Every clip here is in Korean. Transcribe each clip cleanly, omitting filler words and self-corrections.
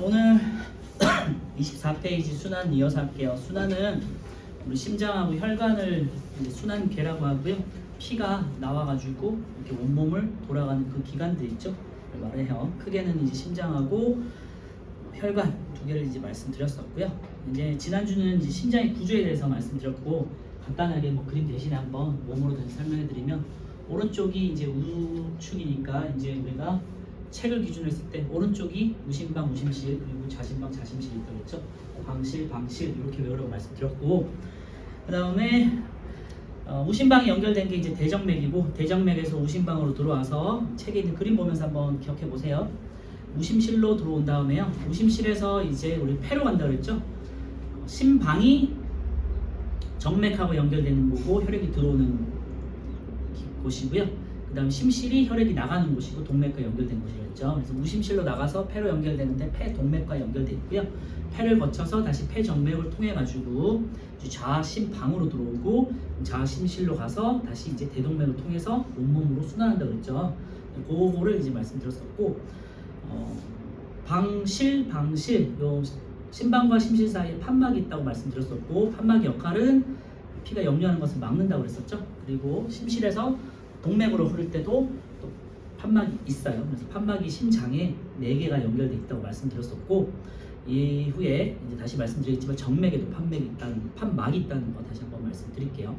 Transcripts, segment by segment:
오늘 24페이지 순환 이어서 할게요. 순환은 우리 심장하고 혈관을 이제 순환계라고 하고요. 피가 나와가지고 이렇게 온몸을 돌아가는 그 기관들 있죠. 말해요. 크게는 이제 심장하고 혈관 두 개를 이제 말씀드렸었고요. 이제 지난주는 이제 심장의 구조에 대해서 말씀드렸고 간단하게 뭐 그림 대신에 한번 몸으로 다시 설명해드리면 오른쪽이 이제 우측이니까 이제 우리가 책을 기준으로 했을 때 오른쪽이 우심방, 우심실 그리고 좌심방, 좌심실이 있다고 했죠. 방실, 방실 이렇게 외우라고 말씀드렸고 그 다음에 우심방이 연결된 게 이제 대정맥이고 대정맥에서 우심방으로 들어와서 책에 있는 그림 보면서 한번 기억해 보세요. 우심실로 들어온 다음에요. 우심실에서 이제 우리 폐로 간다 그랬죠. 심방이 정맥하고 연결되는 거고 혈액이 들어오는 곳이고요. 그 다음 심실이 혈액이 나가는 곳이고 동맥과 연결된 곳이랬죠. 그래서 우심실로 나가서 폐로 연결되는데 폐 동맥과 연결되어 있고요. 폐를 거쳐서 다시 폐 정맥을 통해 가지고 좌심방으로 들어오고 좌심실로 가서 다시 이제 대동맥을 통해서 온몸으로 순환한다고 그랬죠. 그거를 이제 말씀드렸었고 방실, 방실 요 심방과 심실 사이에 판막이 있다고 말씀드렸었고 판막의 역할은 피가 역류하는 것을 막는다고 그랬었죠. 그리고 심실에서 동맥으로 흐를 때도 또 판막이 있어요. 그래서 판막이 심장에 4개가 연결되어 있다고 말씀드렸었고 이후에 이제 다시 말씀드리겠지만 정맥에도 판막이 있다는 거 다시 한번 말씀드릴게요.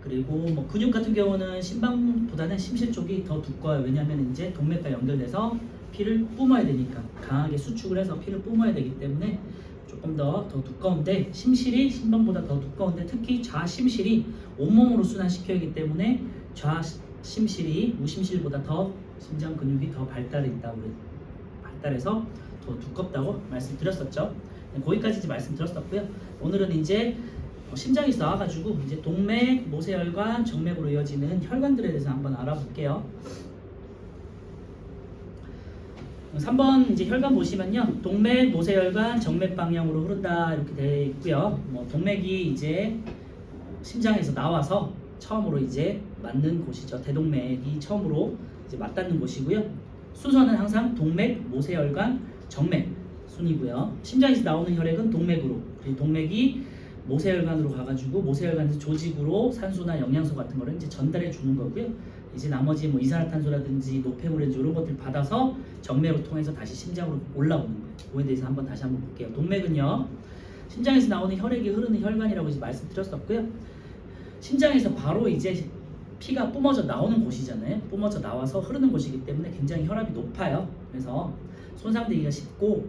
그리고 뭐 근육 같은 경우는 심방보다는 심실 쪽이 더 두꺼워요. 왜냐하면 이제 동맥과 연결돼서 피를 뿜어야 되니까 강하게 수축을 해서 피를 뿜어야 되기 때문에 조금 더 두꺼운데 심실이 심방보다 더 두꺼운데 특히 좌심실이 온몸으로 순환시켜야 하기 때문에 좌심실이 우심실보다 더 심장 근육이 더 발달해서 더 두껍다고 말씀드렸었죠. 거기까지 이제 말씀드렸었고요. 오늘은 이제 심장에서 나와가지고 이제 동맥, 모세혈관, 정맥으로 이어지는 혈관들에 대해서 한번 알아볼게요. 3번 이제 혈관 보시면요. 동맥, 모세혈관, 정맥 방향으로 흐른다 이렇게 되어 있고요. 뭐 동맥이 이제 심장에서 나와서 처음으로 이제 맞는 곳이죠. 대동맥이 처음으로 이제 맞닿는 곳이고요. 순서는 항상 동맥, 모세혈관, 정맥 순이고요. 심장에서 나오는 혈액은 동맥으로, 그리고 동맥이 모세혈관으로 가가지고 모세혈관에서 조직으로 산소나 영양소 같은 거를 이제 전달해 주는 거고요. 이제 나머지 뭐 이산화탄소라든지 노폐물이라든지 이런 것들 받아서 정맥을 통해서 다시 심장으로 올라오는 거예요. 그거에 대해서 다시 한번 볼게요. 동맥은요, 심장에서 나오는 혈액이 흐르는 혈관이라고 이제 말씀드렸었고요. 심장에서 바로 이제 피가 뿜어져 나오는 곳이잖아요. 뿜어져 나와서 흐르는 곳이기 때문에 굉장히 혈압이 높아요. 그래서 손상되기가 쉽고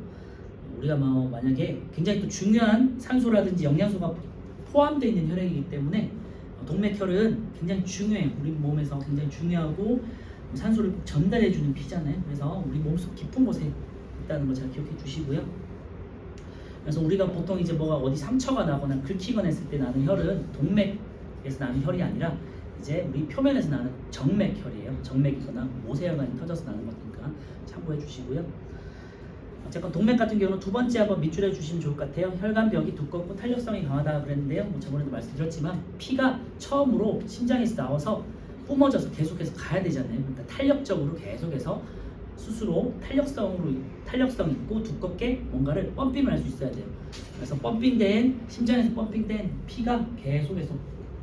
우리가 뭐 만약에 굉장히 또 중요한 산소라든지 영양소가 포함되어 있는 혈액이기 때문에 동맥혈은 굉장히 중요해요. 우리 몸에서 굉장히 중요하고 산소를 꼭 전달해주는 피잖아요. 그래서 우리 몸속 깊은 곳에 있다는 거 잘 기억해 주시고요. 그래서 우리가 보통 이제 뭐가 어디 상처가 나거나 긁히거나 했을 때 나는 혈은 동맥에서 나는 혈이 아니라 이제 우리 표면에서 나는 정맥혈이에요. 정맥이거나 모세혈관이 터져서 나는 거니까 참고해 주시고요. 어쨌건 동맥 같은 경우는 두 번째 한번 밑줄해 주시면 좋을 것 같아요. 혈관벽이 두껍고 탄력성이 강하다 그랬는데요. 뭐 저번에도 말씀드렸지만 피가 처음으로 심장에서 나와서 뿜어져서 계속해서 가야 되잖아요. 그러니까 탄력적으로 계속해서 스스로 탄력성 있고 두껍게 뭔가를 펌핑을 할 수 있어야 돼요. 그래서 심장에서 펌핑된 피가 계속해서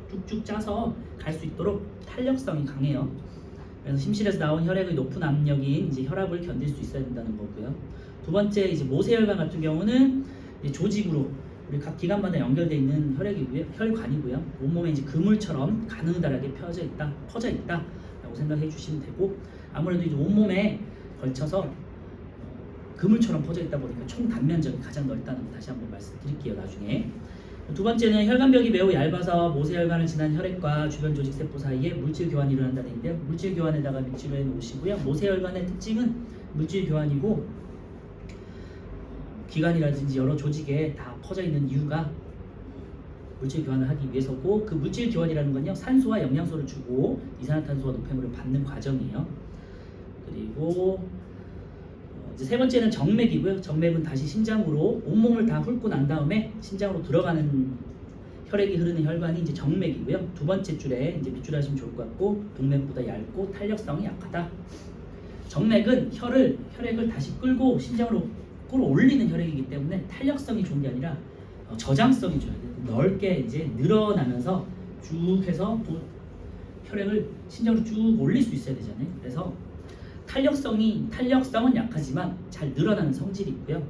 쭉쭉 짜서 갈 수 있도록 탄력성이 강해요. 그래서 심실에서 나온 혈액의 높은 압력인 이제 혈압을 견딜 수 있어야 된다는 거고요. 두 번째 이제 모세혈관 같은 경우는 이제 조직으로 우리 각 기관마다 연결되어 있는 혈관이고요. 온몸에 이제 그물처럼 가느다랗게 퍼져 있다라고 생각해 주시면 되고 아무래도 이제 온몸에 걸쳐서 그물처럼 퍼져 있다 보니까 총 단면적이 가장 넓다는 거 다시 한번 말씀드릴게요. 나중에. 두 번째는 혈관벽이 매우 얇아서 모세혈관을 지난 혈액과 주변 조직 세포 사이에 물질 교환이 일어난다는 얘기인데요. 물질 교환에다가 밑줄해 놓으시고요. 모세혈관의 특징은 물질 교환이고 기관이라든지 여러 조직에 다 퍼져 있는 이유가 물질 교환을 하기 위해서고 그 물질 교환이라는 건요 산소와 영양소를 주고 이산화탄소와 노폐물을 받는 과정이에요. 그리고 이제 세 번째는 정맥이고요. 정맥은 다시 심장으로 온몸을 다 훑고 난 다음에 심장으로 들어가는 혈액이 흐르는 혈관이 이제 정맥이고요. 두 번째 줄에 이제 밑줄 하시면 좋을 것 같고 동맥보다 얇고 탄력성이 약하다. 정맥은 혈액을 다시 끌고 심장으로 끌어올리는 혈액이기 때문에 탄력성이 좋은 게 아니라 저장성이 좋아야 돼요. 넓게 이제 늘어나면서 쭉 해서 혈액을 심장으로 쭉 올릴 수 있어야 되잖아요. 그래서 탄력성은 약하지만 잘 늘어나는 성질이 있고요.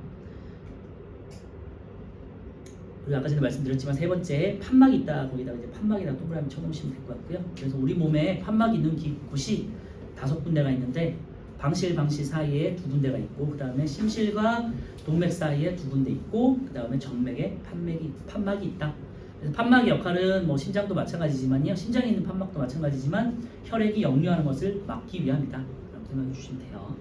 그리고 아까 전에 말씀드렸지만 세 번째 판막이 있다. 거기다가 이제 판막이랑 동그라미 쳐놓으시면 될 것 같고요. 그래서 우리 몸에 판막이 있는 곳이 5군데가 있는데 방실 사이에 2군데가 있고 그 다음에 심실과 동맥 사이에 2군데 있고 그 다음에 정맥에 판막이 있다. 그래서 판막의 역할은 뭐 심장도 마찬가지지만요. 심장에 있는 판막도 마찬가지지만 혈액이 역류하는 것을 막기 위함이다. 라고 생각해 주시면 돼요.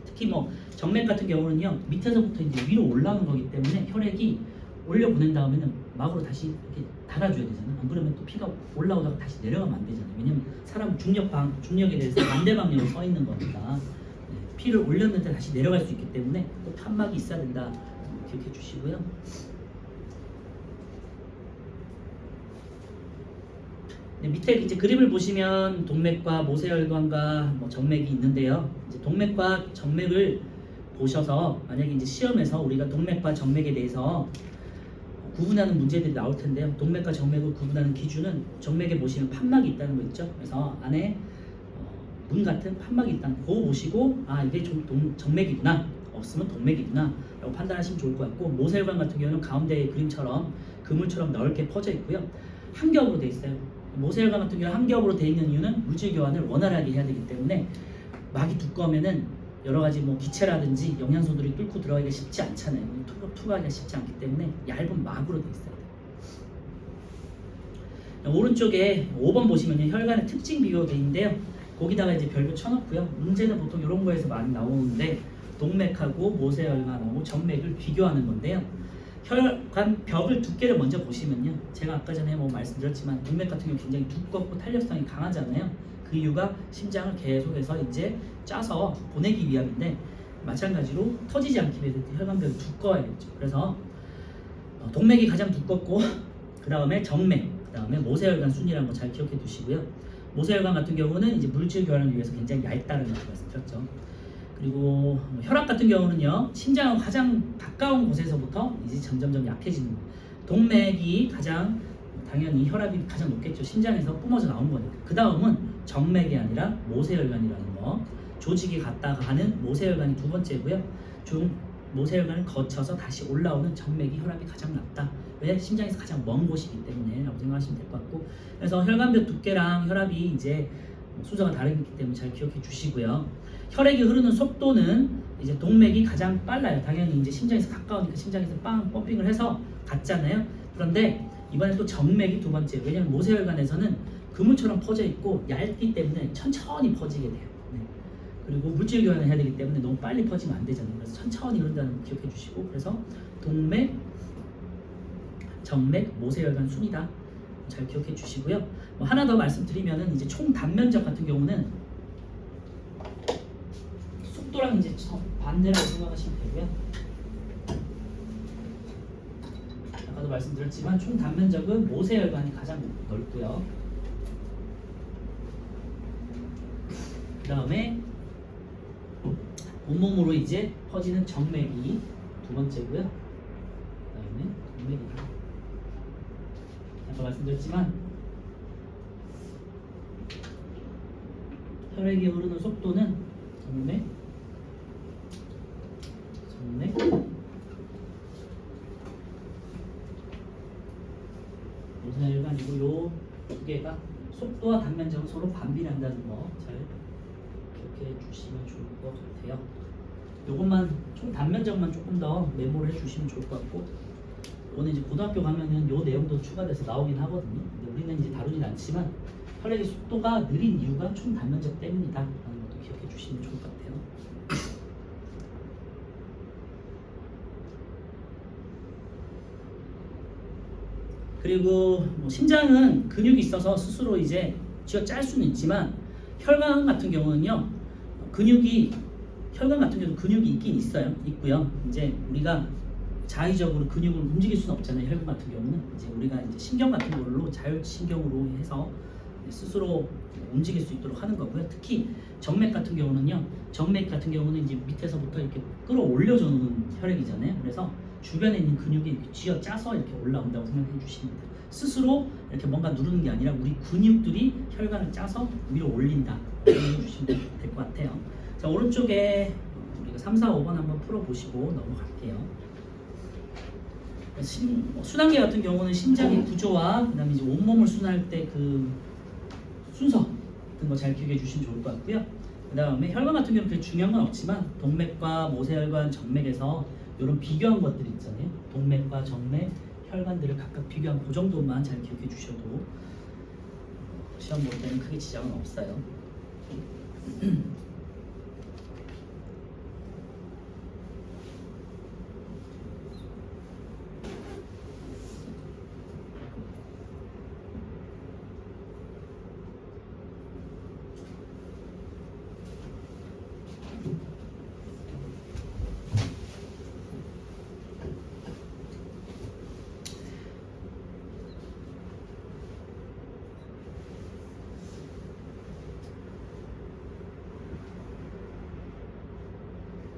특히 뭐 정맥 같은 경우는요. 밑에서부터 이제 위로 올라오는 거기 때문에 혈액이 올려 보낸 다음에는 막으로 다시 이렇게 달아줘야 되잖아. 안 그러면 또 피가 올라오다가 다시 내려가면 안 되잖아. 왜냐면 사람 중력에 대해서 반대방향으로 서 있는 거니까 피를 올렸는데 다시 내려갈 수 있기 때문에 꼭 판막이 있어야 된다. 기억해 주시고요. 네, 밑에 이제 그림을 보시면 동맥과 모세혈관과 뭐 정맥이 있는데요. 이제 동맥과 정맥을 보셔서 만약에 이제 시험에서 우리가 동맥과 정맥에 대해서 구분하는 문제들이 나올 텐데요. 동맥과 정맥을 구분하는 기준은 정맥에 보시면 판막이 있다는 거 있죠. 그래서 안에 문 같은 판막이 있다는 거 보시고 아 이게 정맥이구나 없으면 동맥이구나 라고 판단하시면 좋을 것 같고 모세혈관 같은 경우는 가운데의 그림처럼 그물처럼 넓게 퍼져 있고요. 한 겹으로 돼 있어요. 모세혈관 같은 경우 한 겹으로 돼 있는 이유는 물질 교환을 원활하게 해야 되기 때문에 막이 두꺼우면은 여러 가지 뭐 기체라든지 영양소들이 뚫고 들어가기가 쉽지 않잖아요. 투과하기가 쉽지 않기 때문에 얇은 막으로 돼 있어야 돼요. 오른쪽에 5번 보시면요. 혈관의 특징 비교가 돼 있는데요. 거기다가 이제 별표 쳐놓고요. 문제는 보통 이런 거에서 많이 나오는데 동맥하고 모세혈관하고 정맥을 비교하는 건데요. 혈관 벽을 두께를 먼저 보시면요. 제가 아까 전에 뭐 말씀드렸지만 동맥 같은 경우 굉장히 두껍고 탄력성이 강하잖아요. 그 이유가 심장을 계속해서 이제 짜서 보내기 위함인데 마찬가지로 터지지 않기 위해서 혈관벽이 두꺼워야겠죠. 그래서 동맥이 가장 두껍고 그 다음에 정맥, 그 다음에 모세혈관 순이라는 거 잘 기억해 두시고요. 모세혈관 같은 경우는 이제 물질 교환을 위해서 굉장히 얇다는 걸 말씀드렸죠. 그리고 혈압 같은 경우는요. 심장하고 가장 가까운 곳에서부터 이제 점점점 약해지는 거예요. 동맥이 가장 당연히 혈압이 가장 높겠죠. 심장에서 뿜어져 나온 거니까. 그 다음은 정맥이 아니라 모세혈관이라는 거. 조직이 갔다가 가는 모세혈관이 두 번째고요. 모세혈관을 거쳐서 다시 올라오는 정맥이 혈압이 가장 낮다. 왜? 심장에서 가장 먼 곳이기 때문에 라고 생각하시면 될 것 같고, 그래서 혈관벽 두께랑 혈압이 이제 수저가 다르기 때문에 잘 기억해 주시고요. 혈액이 흐르는 속도는 이제 동맥이 가장 빨라요. 당연히 이제 심장에서 가까우니까 심장에서 빵 펌핑을 해서 갔잖아요. 그런데 이번에 또 정맥이 두 번째. 왜냐면 모세혈관에서는 그물처럼 퍼져 있고 얇기 때문에 천천히 퍼지게 돼요. 네. 그리고 물질 교환을 해야 되기 때문에 너무 빨리 퍼지면 안 되잖아요. 그래서 천천히 흐른다는 거 기억해 주시고, 그래서 동맥, 정맥, 모세혈관 순이다. 잘 기억해 주시고요. 뭐 하나 더 말씀드리면은 이제 총 단면적 같은 경우는 속도랑 이제 반대라고 생각하시면 되고요. 아까도 말씀드렸지만 총 단면적은 모세혈관이 가장 넓고요. 그 다음에 온몸으로 이제 퍼지는 정맥이 두 번째고요. 그 다음에 동맥이다. 아까 말씀드렸지만 혈액이 흐르는 속도는 정맥, 모세혈관이고 요 두 개가 속도와 단면적은 서로 반비례한다는 거 잘 기억해 주시면 좋을 것 같아요. 요것만 총 단면적만 조금 더 메모를 해주시면 좋을 것 같고, 오늘 이제 고등학교 가면은 요 내용도 추가돼서 나오긴 하거든요. 근데 우리는 이제 다루진 않지만 혈액의 속도가 느린 이유가 총 단면적 때문이다 라는 것도 기억해 주시면 좋을 것 같아요. 그리고 뭐 심장은 근육이 있어서 스스로 이제 쥐어 짤 수는 있지만 혈관 같은 경우는요, 혈관 같은 경우 근육이 있긴 있고요. 이제 우리가 자의적으로 근육을 움직일 수는 없잖아요. 혈관 같은 경우는 이제 우리가 이제 신경 같은 걸로 자율신경으로 해서 스스로 움직일 수 있도록 하는 거고요. 특히 정맥 같은 경우는요. 정맥 같은 경우는 이제 밑에서부터 이렇게 끌어올려 주는 혈액이잖아요. 그래서 주변에 있는 근육이 이렇게 쥐어 짜서 이렇게 올라온다고 생각해 주시면 돼요. 스스로 이렇게 뭔가 누르는 게 아니라 우리 근육들이 혈관을 짜서 위로 올린다 생각해 주시면 될 것 같아요. 자, 오른쪽에 우리가 3, 4, 5번 한번 풀어보시고 넘어갈게요. 순환계 같은 경우는 심장의 구조와 그다음에 이제 온몸을 순환할 때 그 순서 같은 거 잘 기억해 주시면 좋을 것 같고요. 그다음에 혈관 같은 경우는 그렇게 중요한 건 없지만 동맥과 모세혈관, 정맥에서 이런 비교한 것들이 있잖아요. 동맥과 정맥, 혈관들을 각각 비교한 그 정도만 잘 기억해 주셔도 시험 볼 때는 크게 지장은 없어요.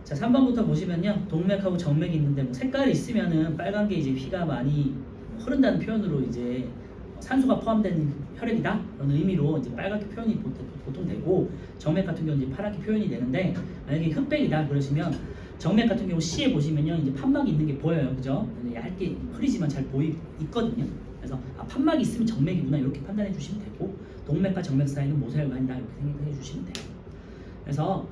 자, 3번부터 보시면요. 동맥하고 정맥이 있는데 뭐 색깔이 있으면은 빨간 게 이제 피가 많이 흐른다는 표현으로 이제 산소가 포함된 혈액이다 그런 의미로 이제 빨갛게 표현이 보통 되고, 정맥 같은 경우는 이제 파랗게 표현이 되는데, 만약에 흑백이다 그러시면 정맥 같은 경우 C에 보시면요 이제 판막이 있는 게 보여요, 그죠? 얇게 흐리지만 잘 있거든요. 그래서 판막이 있으면 정맥이구나 이렇게 판단해 주시면 되고, 동맥과 정맥 사이는 모세혈관이다 이렇게 생각해 주시면 돼요. 그래서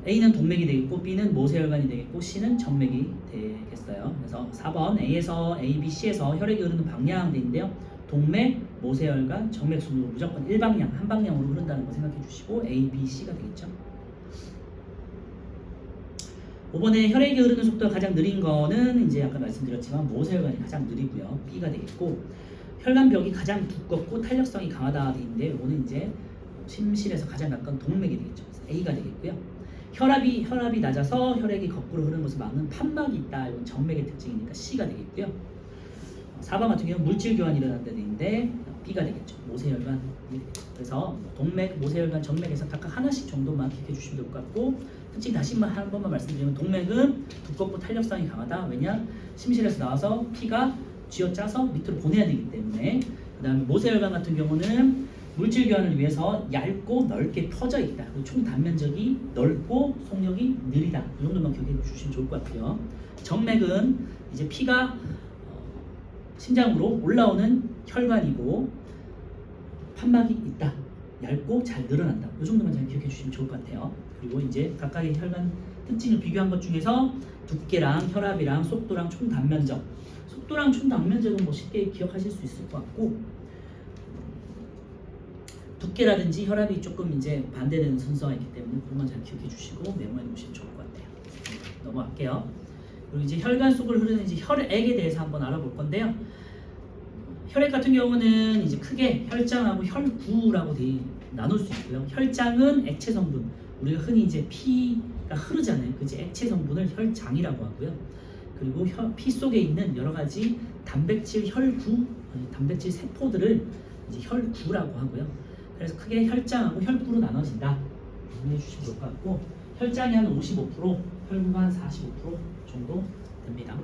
A는 동맥이 되겠고 B는 모세혈관이 되겠고 C는 정맥이 되겠어요. 그래서 4번 A에서 A, B, C에서 혈액이 흐르는 방향인데요. 동맥, 모세혈관, 정맥 순으로 무조건 일방향, 한 방향으로 흐른다는 거 생각해 주시고 A, B, C가 되겠죠. 5번에 혈액이 흐르는 속도가 가장 느린 거는 이제 아까 말씀드렸지만 모세혈관이 가장 느리고요. B가 되겠고, 혈관벽이 가장 두껍고 탄력성이 강하다 되는데 이거는 이제 심실에서 가장 가까운 동맥이 되겠죠. 그래서 A가 되겠고요. 혈압이 낮아서 혈액이 거꾸로 흐르는 것을 막는 판막이 있다. 이건 정맥의 특징이니까 C가 되겠고요. 4번 같은 경우는 물질 교환이 일어난다는 데인데 B가 되겠죠. 모세혈관이 되겠죠. 그래서 동맥, 모세혈관, 정맥에서 각각 하나씩 정도만 기억해 주시면 될 것 같고, 특징 다시 한 번만 말씀드리면 동맥은 두껍고 탄력성이 강하다. 왜냐? 심실에서 나와서 피가 쥐어짜서 밑으로 보내야 되기 때문에. 그 다음에 모세혈관 같은 경우는 물질 교환을 위해서 얇고 넓게 퍼져 있다. 그리고 총 단면적이 넓고 속력이 느리다. 이 정도만 기억해 주시면 좋을 것 같아요. 정맥은 이제 피가 심장으로 올라오는 혈관이고 판막이 있다. 얇고 잘 늘어난다. 이 정도만 잘 기억해 주시면 좋을 것 같아요. 그리고 이제 각각의 혈관 특징을 비교한 것 중에서 두께랑 혈압이랑 속도랑 총 단면적, 속도랑 총 단면적은 뭐 쉽게 기억하실 수 있을 것 같고, 두께라든지 혈압이 조금 이제 반대되는 순서가 있기 때문에 그것만 잘 기억해 주시고 메모해 놓으시면 좋을 것 같아요. 넘어갈게요. 그리고 이제 혈관 속을 흐르는 이제 혈액에 대해서 한번 알아볼 건데요. 혈액 같은 경우는 이제 크게 혈장하고 혈구라고 나눌 수 있고요. 혈장은 액체 성분, 우리가 흔히 이제 피가 흐르잖아요. 그치? 액체 성분을 혈장이라고 하고요. 그리고 피 속에 있는 여러 가지 단백질 혈구, 단백질 세포들을 이제 혈구라고 하고요. 그래서 크게 혈장하고 혈구로 나눠진다. 이해해 주시면 좋을 것 같고, 혈장이 한 55%, 혈구가 한 45% 정도 됩니다.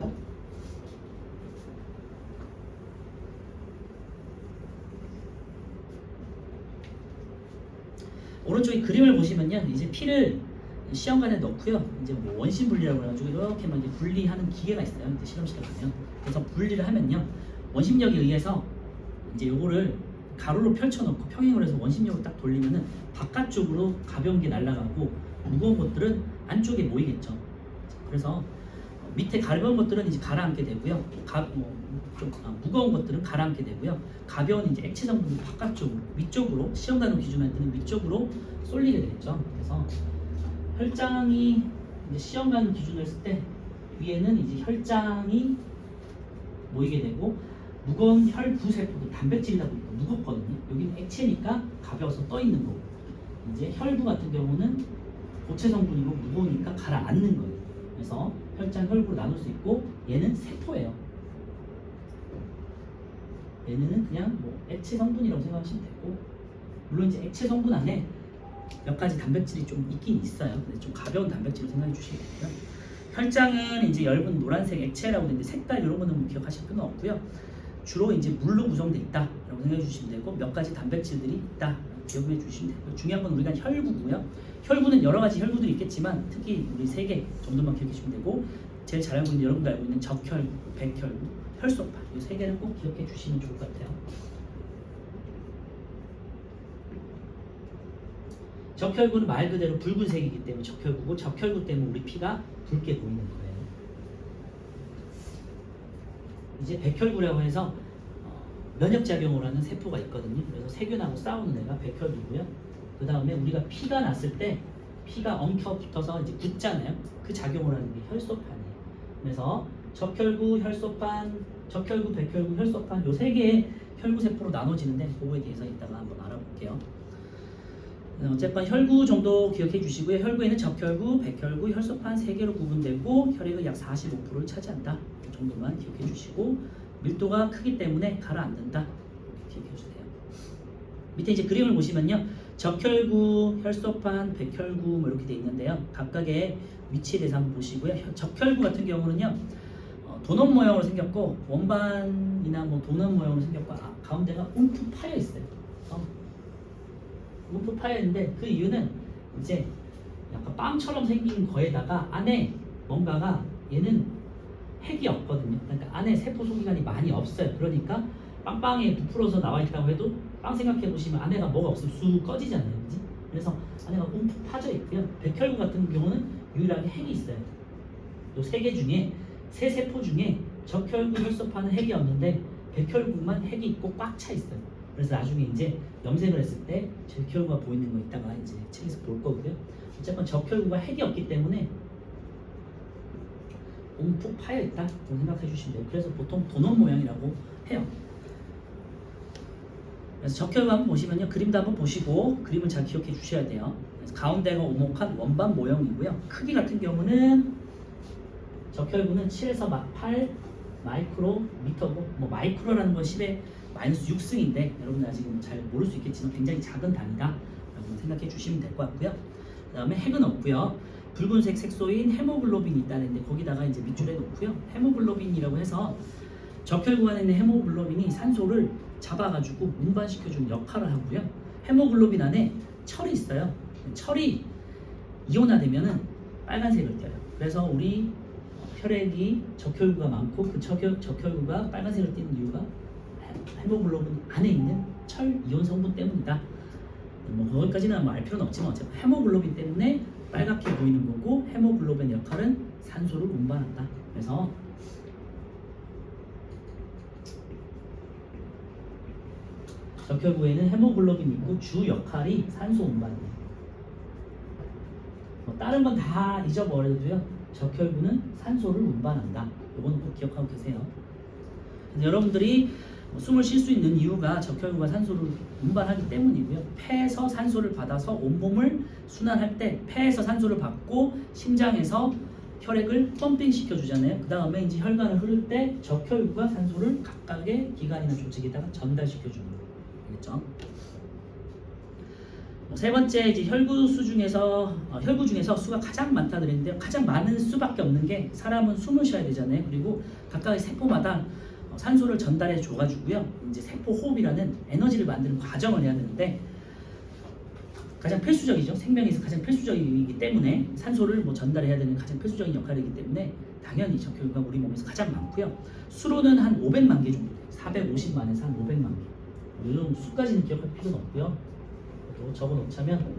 오른쪽에 그림을 보시면요, 이제 피를 시험관에 넣고요, 이제 뭐 원심 분리라고 해가지고 이렇게만 이제 분리하는 기계가 있어요. 이제 실험실에 가면. 그래서 분리를 하면요, 원심력에 의해서 이제 요거를 가로로 펼쳐놓고 평행으로 해서 원심력을 딱 돌리면은 바깥쪽으로 가벼운 게 날아가고 무거운 것들은 안쪽에 모이겠죠. 그래서 밑에 가벼운 것들은 이제 가라앉게 되고요. 무거운 것들은 가라앉게 되고요. 가벼운 이제 액체 성분이 바깥쪽으로, 위쪽으로, 시험관으로 기준할 때는 위쪽으로 쏠리게 되겠죠. 그래서 혈장이 이제 시험관 기준으로 했을 때 위에는 이제 혈장이 모이게 되고, 무거운 혈구 세포도 단백질이다 보니까 무겁거든요. 여기는 액체니까 가벼워서 떠 있는 거고, 이제 혈구 같은 경우는 고체 성분이고 무거우니까 가라앉는 거예요. 그래서 혈장, 혈구로 나눌 수 있고, 얘는 세포예요. 얘는 그냥 뭐 액체 성분이라고 생각하시면 되고, 물론 이제 액체 성분 안에 몇 가지 단백질이 좀 있긴 있어요. 근데 좀 가벼운 단백질로 생각해 주시면 되고요. 혈장은 이제 엷은 노란색 액체라고 되는데 색깔 이런 거는 뭐 기억하실 필요는 없고요. 주로 이제 물로 구성돼 있다라고 생각해 주시면 되고, 몇 가지 단백질들이 있다 기억해 주시면 되고요. 중요한 건 우리가 혈구고요. 혈구는 여러 가지 혈구들이 있겠지만 특히 우리 3개 정도만 기억해 주시면 되고, 제일 잘 알고 있는 여러분도 알고 있는 적혈구, 백혈구, 혈소판 이 3개는 꼭 기억해 주시면 좋을 것 같아요. 적혈구는 말 그대로 붉은색이기 때문에 적혈구고, 적혈구 때문에 우리 피가 붉게 보이는 거예요. 이제 백혈구라고 해서 면역작용을 하는 세포가 있거든요. 그래서 세균하고 싸우는 애가 백혈구고요. 그 다음에 우리가 피가 났을 때 피가 엉켜붙어서 이제 굳잖아요. 그 작용을 하는 게 혈소판이에요. 그래서 적혈구, 혈소판, 적혈구, 백혈구, 혈소판 요 3개의 혈구 세포로 나눠지는데 그거에 대해서 이따가 한번 알아볼게요. 어쨌건 혈구 정도 기억해 주시고요. 혈구에는 적혈구, 백혈구, 혈소판 3개로 구분되고 혈액의 약 45%를 차지한다. 그 정도만 기억해 주시고, 밀도가 크기 때문에 가라앉는다. 기억해 주세요. 밑에 이제 그림을 보시면요. 적혈구, 혈소판, 백혈구 뭐 이렇게 돼 있는데요. 각각의 위치에 대해서 한번 보시고요. 적혈구 같은 경우는요. 도넛 모양으로 생겼고, 원반이나 뭐 도넛 모양으로 생겼고, 가운데가 움푹 파여 있어요. 움푹 파여 있는데 그 이유는 이제 약간 빵처럼 생긴 거에다가 안에 뭔가가, 얘는 핵이 없거든요. 그러니까 안에 세포 소기관이 많이 없어요. 그러니까 빵빵에 부풀어서 나와 있다고 해도 빵 생각해 보시면 안에가 뭐가 없으면 쑥 꺼지잖아요. 그지? 그래서 안에가 움푹 파져 있고요. 백혈구 같은 경우는 유일하게 핵이 있어요. 이 3개 중에, 3세포 중에 적혈구, 혈소판은 핵이 없는데 백혈구만 핵이 있고 꽉 차 있어요. 그래서 나중에 이제 염색을 했을 때 적혈구가 보이는 거 이따가 이제 책에서 볼 거고요. 어쨌건 적혈구가 핵이 없기 때문에 움푹 파여 있다 생각해 주시면 돼요. 그래서 보통 도넛 모양이라고 해요. 그래서 적혈구 한번 보시면요. 그림도 한번 보시고 그림을 잘 기억해 주셔야 돼요. 그래서 가운데가 오목한 원반 모형이고요. 크기 같은 경우는 적혈구는 7에서 8 마이크로미터고, 뭐 마이크로라는 건 10의 마이너스 6승인데 여러분 아직은 잘 모를 수 있겠지만 굉장히 작은 단위다라고 생각해 주시면 될 것 같고요. 그 다음에 핵은 없고요. 붉은색 색소인 헤모글로빈이 있다는데 거기다가 이제 밑줄에 놓고요. 헤모글로빈이라고 해서 적혈구 안에 있는 헤모글로빈이 산소를 잡아가지고 운반시켜주는 역할을 하고요. 헤모글로빈 안에 철이 있어요. 철이 이온화되면은 빨간색을 띄어요. 그래서 우리 혈액이 적혈구가 많고 그 적혈구가 빨간색을 띠는 이유가 헤모글로빈 안에 있는 철 이온 성분 때문이다. 뭐 거기까지는 뭐 알 필요는 없지만 어쨌든 헤모글로빈 때문에 빨갛게 보이는 거고, 헤모글로빈 역할은 산소를 운반한다. 그래서 적혈구에는 헤모글로빈이 있고 주 역할이 산소 운반이에요. 뭐 다른 건 다 잊어버려도요. 적혈구는 산소를 운반한다. 이거는 꼭 기억하고 계세요. 여러분들이 숨을 쉴 수 있는 이유가 적혈구가 산소를 운반하기 때문이고요. 폐에서 산소를 받아서 온몸을 순환할 때 폐에서 산소를 받고 심장에서 혈액을 펌핑 시켜주잖아요. 그 다음에 이제 혈관을 흐를 때 적혈구가 산소를 각각의 기관이나 조직에다가 전달시켜주는 거예요. 알겠죠? 세 번째 이제 혈구 중에서 수가 가장 많다 그랬는데요. 가장 많은 수밖에 없는 게, 사람은 숨을 쉬어야 되잖아요. 그리고 각각의 세포마다 산소를 전달해 줘가지고요. 이제 세포 호흡이라는 에너지를 만드는 과정을 해야 되는데, 가장 필수적이죠. 생명에서 가장 필수적이기 때문에 산소를 뭐 전달해야 되는 가장 필수적인 역할이기 때문에 당연히 적혈구가 우리 몸에서 가장 많고요. 수로는 한 500만 개 정도 돼요. 450만에서 한 500만 개. 물론 수까지는 기억할 필요는 없고요. 또 적어놓자면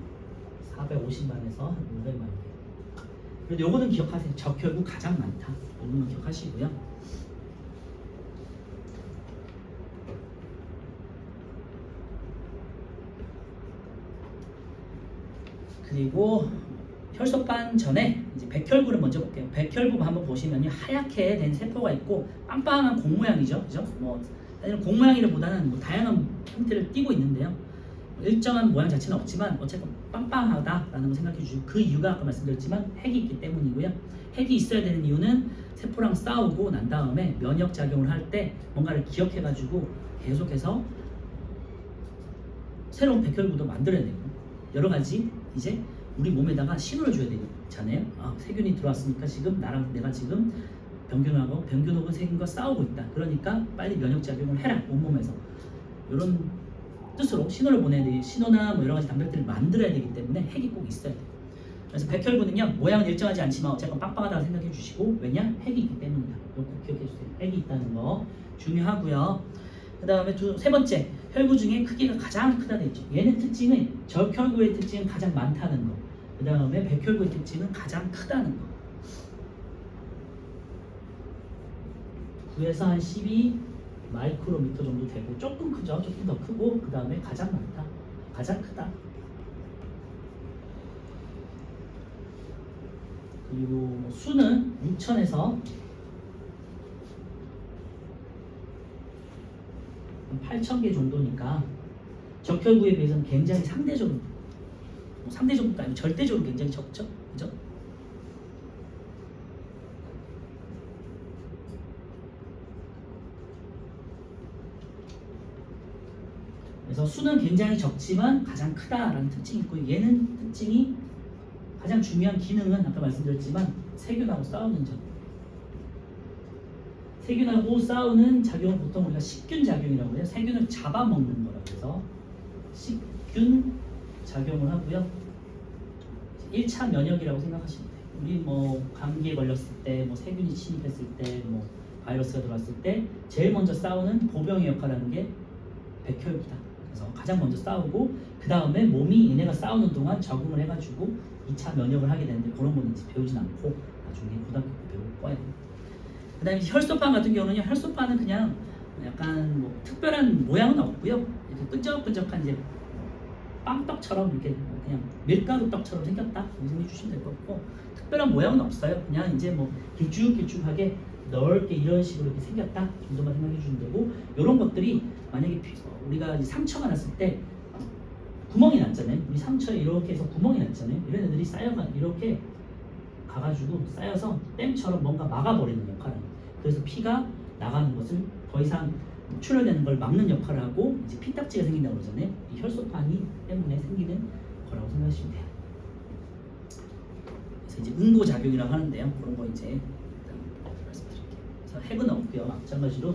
450만에서 한 500만 개. 그래도 요거는 기억하세요. 적혈구 가장 많다. 요거는 기억하시고요. 그리고 혈소판 전에 이제 백혈구를 먼저 볼게요. 백혈구 한번 보시면요, 하얗게 된 세포가 있고 빵빵한 공 모양이죠, 그죠? 뭐 공 모양이라보다는 뭐 다양한 형태를 띠고 있는데요. 일정한 모양 자체는 없지만 어쨌든 빵빵하다라는 걸 생각해 주시고 그 이유가 아까 말씀드렸지만 핵이 있기 때문이고요. 핵이 있어야 되는 이유는 세포랑 싸우고 난 다음에 면역 작용을 할 때 뭔가를 기억해 가지고 계속해서 새로운 백혈구도 만들어야 되고 여러 가지 이제 우리 몸에다가 신호를 줘야 되잖아요. 아, 세균이 들어왔으니까 지금 내가 지금 병균하고 세균과 싸우고 있다. 그러니까 빨리 면역 작용을 해라 온몸에서 이런 뜻으로 신호를 보내야 돼. 신호나 뭐 여러 가지 단백질을 만들어야 되기 때문에 핵이 꼭 있어야 돼요. 그래서 백혈구는요 모양은 일정하지 않지만 어쨌건 빵빵하다고 생각해 주시고 왜냐 핵이 있기 때문이다. 이거 꼭 기억해 주세요. 핵이 있다는 거 중요하고요. 그 다음에 세 번째 혈구 중에 크기가 가장 크다 됐죠. 얘는 특징은 적혈구의 특징은 가장 많다는 거. 그 다음에 백혈구의 특징은 가장 크다는 거. 9에서 한 12 마이크로미터 정도 되고 조금 크죠. 조금 더 크고 그 다음에 가장 많다. 가장 크다. 그리고 수는 6,000에서 8,000개 정도니까 적혈구에 비해서는 굉장히 상대적으로 상대적으로가 아니고 절대적으로 굉장히 적죠. 그죠? 그래서 수는 굉장히 적지만 가장 크다라는 특징이 있고 얘는 특징이 가장 중요한 기능은 아까 말씀드렸지만 세균하고 싸우는 점. 세균하고 싸우는 작용을 보통 우리가 식균 작용이라고 해요. 세균을 잡아먹는 거라고 해서 식균 작용을 하고요. 1차 면역이라고 생각하시면 돼요. 우리 뭐 감기에 걸렸을 때, 뭐 세균이 침입했을 때, 뭐 바이러스가 들어왔을 때 제일 먼저 싸우는 보병의 역할을 하는 게 백혈구다. 그래서 가장 먼저 싸우고 그 다음에 몸이 얘네가 싸우는 동안 적응을 해가지고 2차 면역을 하게 되는데 그런 거는 이제 배우진 않고 나중에 고등학교 때 배울 거예요. 그 다음에 혈소판 같은 경우는요. 혈소판은 그냥 약간 뭐 특별한 모양은 없고요. 이렇게 끈적끈적한 이제 빵떡처럼 이렇게 그냥 밀가루 떡처럼 생겼다. 이렇게 생각해 주시면 될 것 같고 특별한 모양은 없어요. 그냥 이제 뭐 길쭉길쭉하게 넓게 이런 식으로 이렇게 생겼다 정도만 생각해 주시면 되고 이런 것들이 만약에 우리가 상처가 났을 때 구멍이 났잖아요. 우리 상처에 이렇게 해서 구멍이 났잖아요. 이런 애들이 쌓여가 이렇게 가가지고 쌓여서 댐처럼 뭔가 막아버리는 역할을 합니다. 그래서 피가 나가는 것을 더 이상 출혈되는 걸 막는 역할을 하고 이제 피딱지가 생긴다고 그러잖아요. 이 혈소판이 때문에 생기는 거라고 생각하시면 돼요. 그래서 이제 응고작용이라고 하는데요. 그런 거 이제 말씀드릴게요. 그래서 핵은 없고요. 마찬가지로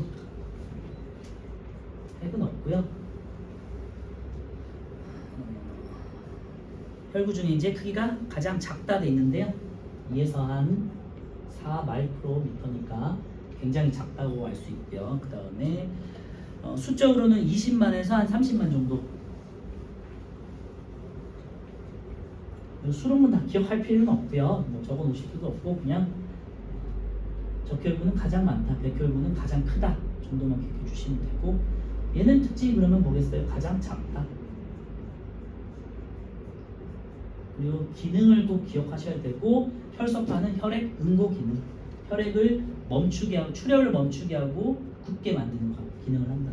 핵은 없고요. 혈구 중에 이제 크기가 가장 작다 돼 있는데요. 2에서 한 4 마이크로미터니까 굉장히 작다고 알 수 있고요. 그 다음에 수적으로는 20만에서 한 30만 정도. 수록은 다 기억할 필요는 없고요. 뭐 적어 놓으실 필요도 없고 그냥 적혈구는 가장 많다, 백혈구는 가장 크다 정도만 기억해 주시면 되고 얘는 특징이 그러면 뭐겠어요? 가장 작다. 그리고 기능을 꼭 기억하셔야 되고 혈소판은 혈액 응고 기능, 혈액을 멈추게 하고 출혈을 멈추게 하고 굳게 만드는 기능을 한다.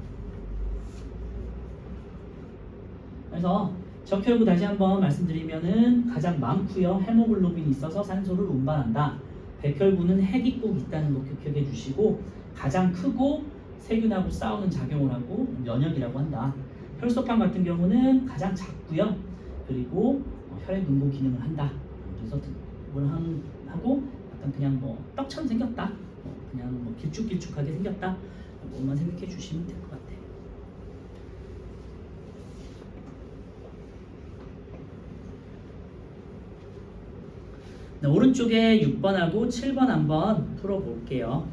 그래서 적혈구 다시 한번 말씀드리면은 가장 많고요. 헤모글로빈이 있어서 산소를 운반한다. 백혈구는 핵이 꼭 있다는 거 기억해 주시고 가장 크고 세균하고 싸우는 작용을 하고 면역이라고 한다. 혈소판 같은 경우는 가장 작고요. 그리고 혈액 응고 기능을 한다. 그래서 뭘 하고 약간 그냥 뭐 떡처럼 생겼다. 그냥 뭐 길쭉길쭉하게 생겼다. 그것만 생각해 주시면 될 것 같아요. 네, 오른쪽에 6번하고 7번 한번 풀어볼게요.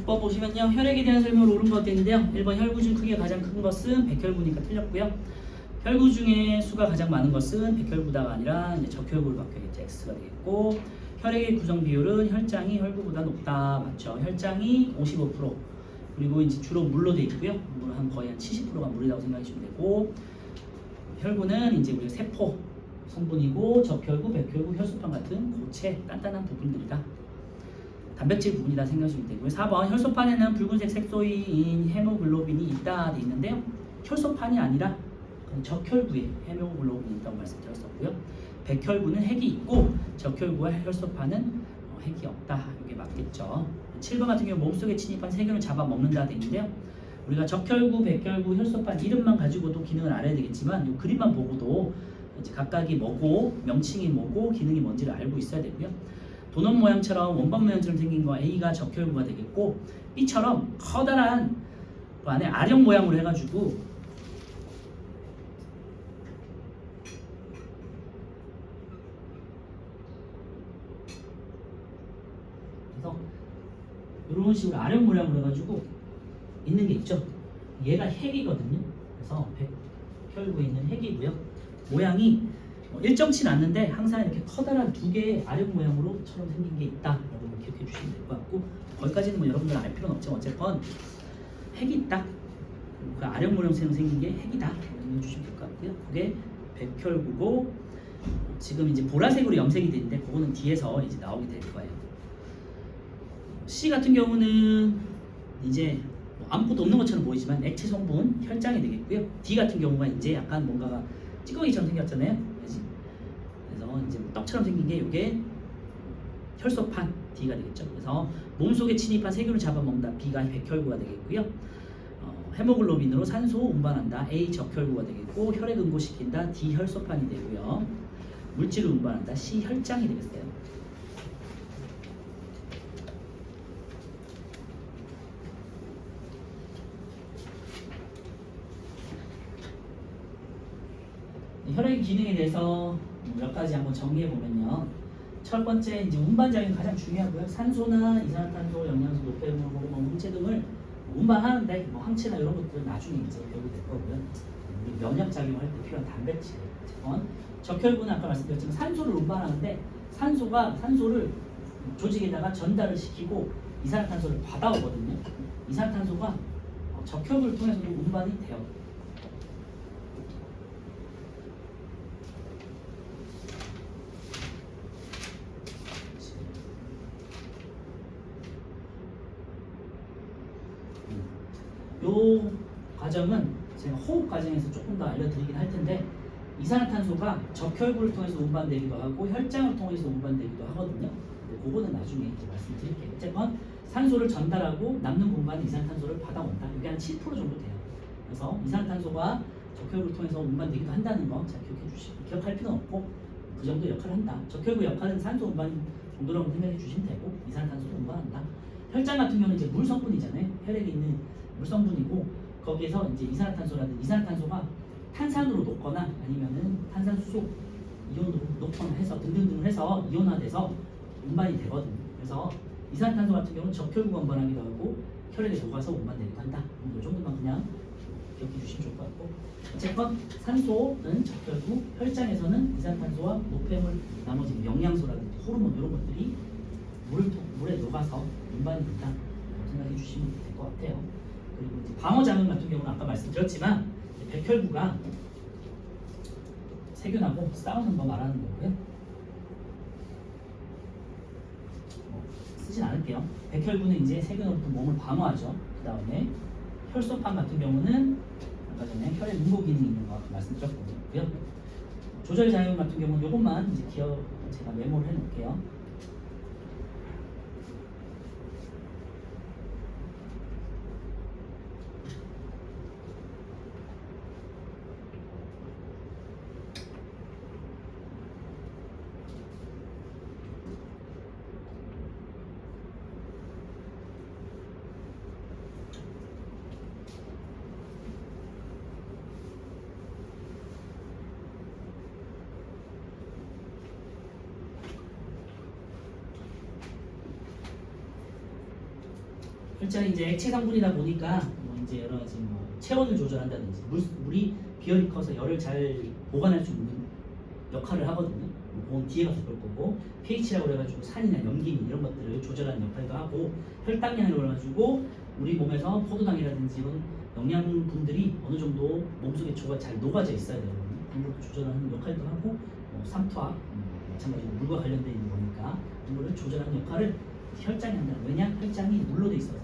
6번 보시면요. 혈액에 대한 설명을 옳은 것도 있는데요. 1번 혈구 중 크기가 가장 큰 것은 백혈구니까 틀렸고요. 혈구 중에 수가 가장 많은 것은 백혈구다가 아니라 이제 적혈구를 바뀌겠죠. X가 되겠고 혈액의 구성 비율은 혈장이 혈구보다 높다. 맞죠? 혈장이 55% 그리고 이제 주로 물로 되어 있고요. 물 한 거의 한 70%가 물이라고 생각하시면 되고 혈구는 이제 우리가 세포 성분이고 적혈구, 백혈구, 혈소판 같은 고체 단단한 부분들이다. 단백질 부분이다 생각하시면 되고요. 4번 혈소판에는 붉은색 색소인 헤모글로빈이 있다 돼 있는데요. 혈소판이 아니라 적혈구에 헤모글로빈이 있다고 말씀드렸었고요. 백혈구는 핵이 있고 적혈구와 혈소판은 핵이 없다. 이게 맞겠죠. 7번 같은 경우 몸속에 침입한 세균을 잡아먹는다 돼 있는데요. 우리가 적혈구, 백혈구, 혈소판 이름만 가지고도 기능을 알아야 되겠지만 이 그림만 보고도 이제 각각이 뭐고 명칭이 뭐고 기능이 뭔지를 알고 있어야 되고요. 도넛 모양처럼 원반 모양처럼 생긴 거 A가 적혈구가 되겠고 B처럼 커다란 그 안에 아령 모양으로 해가지고 그래서 이런 식으로 아령 모양으로 해가지고 있는 게 있죠. 얘가 핵이거든요. 그래서 백혈구에 있는 핵이고요. 모양이 일정치는 않는데 항상 이렇게 커다란 두 개의 아령 모양으로처럼 생긴 게 있다. 여러분 기억해 주시면 될 것 같고 거기까지는 뭐 여러분들 알 필요는 없지만 어쨌건 핵이 있다. 그 아령 모양처럼 생긴 게 핵이다. 이렇게 주시면 될 것 같고요. 그게 백혈구고 지금 이제 보라색으로 염색이 되는데 그거는 뒤에서 이제 나오게 될 거예요. C 같은 경우는 이제 아무것도 없는 것처럼 보이지만 액체 성분 혈장이 되겠고요. D 같은 경우가 이제 약간 뭔가가 찌꺼기처럼 생겼잖아요. 그래서 이제 떡처럼 생긴 게 이게 혈소판 D가 되겠죠. 그래서 몸속에 침입한 세균을 잡아먹는다. B가 백혈구가 되겠고요. 헤모글로빈으로 산소 운반한다. A 적혈구가 되겠고 혈액 응고시킨다. D 혈소판이 되고요. 물질을 운반한다. C 혈장이 되겠어요. 혈액 기능에 대해서 몇 가지 한번 정리해 보면요. 첫 번째 이제 운반작용이 가장 중요하고요. 산소나 이산화탄소, 영양소, 노폐물, 호르몬, 항체 등을 운반하는데 뭐 항체나 이런 것들은 나중에 이제 배우게 될 거고요. 우리 면역 작용할 때 필요한 단백질. 적혈구는 아까 말씀드렸지만 산소를 운반하는데 산소를 조직에다가 전달을 시키고 이산화탄소를 받아오거든요. 이산화탄소가 적혈구를 통해서도 운반이 돼요. 요 과정은 제가 호흡 과정에서 조금 더 알려드리긴 할 텐데 이산화탄소가 적혈구를 통해서 운반되기도 하고 혈장을 통해서 운반되기도 하거든요. 근데 그거는 나중에 이제 말씀드릴게요. 어쨌건 산소를 전달하고 남는 공간에 이산화탄소를 받아온다. 이게 한 7% 정도 돼요. 그래서 이산화탄소가 적혈구를 통해서 운반되기도 한다는 거 잘 기억할 필요는 없고 그 정도 역할을 한다. 적혈구 역할은 산소 운반 정도라고 생각해 주시면 되고 이산화탄소를 운반한다. 혈장 같은 경우는 이제 물 성분이잖아요. 혈액에 있는 물 성분이고 거기에서 이제 이산화탄소라든지 이산화탄소가 탄산으로 녹거나 아니면은 탄산수소 이온으로 녹거나 해서 등등등 해서 이온화돼서 운반이 되거든요. 그래서 이산화탄소 같은 경우는 적혈구가 운반하기도 하고 혈액에 녹아서 운반되기도 한다. 이 정도만 그냥 기억해 주시면 좋을 것 같고 어쨌건 산소는 적혈구, 혈장에서는 이산탄소와 노폐물, 나머지 영양소라든지 호르몬 이런 것들이 물에 녹아서 운반이 된다. 생각해 주시면 될 것 같아요. 그리고 이제 방어작용 같은 경우는 아까 말씀드렸지만 백혈구가 세균하고 싸우는 거 말하는 거고요. 쓰진 않을게요. 백혈구는 이제 세균으로부터 몸을 방어하죠. 그 다음에 혈소판 같은 경우는 아까 전에 혈액 응고 기능이 있는 거 말씀드렸고요. 조절 작용 같은 경우는 이것만 이제 제가 메모를 해놓을게요. 혈장이 이제 액체 성분이다 보니까 뭐 이제 여러 가지 뭐 체온을 조절한다든지 물이 비열이 커서 열을 잘 보관할 수 있는 역할을 하거든요. 그건 뒤에 가서 볼 거고 pH라고 해가지고 산이나 염긴 이런 것들을 조절하는 역할도 하고 혈당량이라고 해가지고 우리 몸에서 포도당이라든지 이런 영양분들이 어느 정도 몸속에 잘 녹아져 있어야 돼요. 그런 것도 조절하는 역할도 하고 삼투압 마찬가지로 물과 관련된 있는 거니까 이거를 조절하는 역할을 혈장이 한다. 왜냐? 혈장이 물로 돼 있어서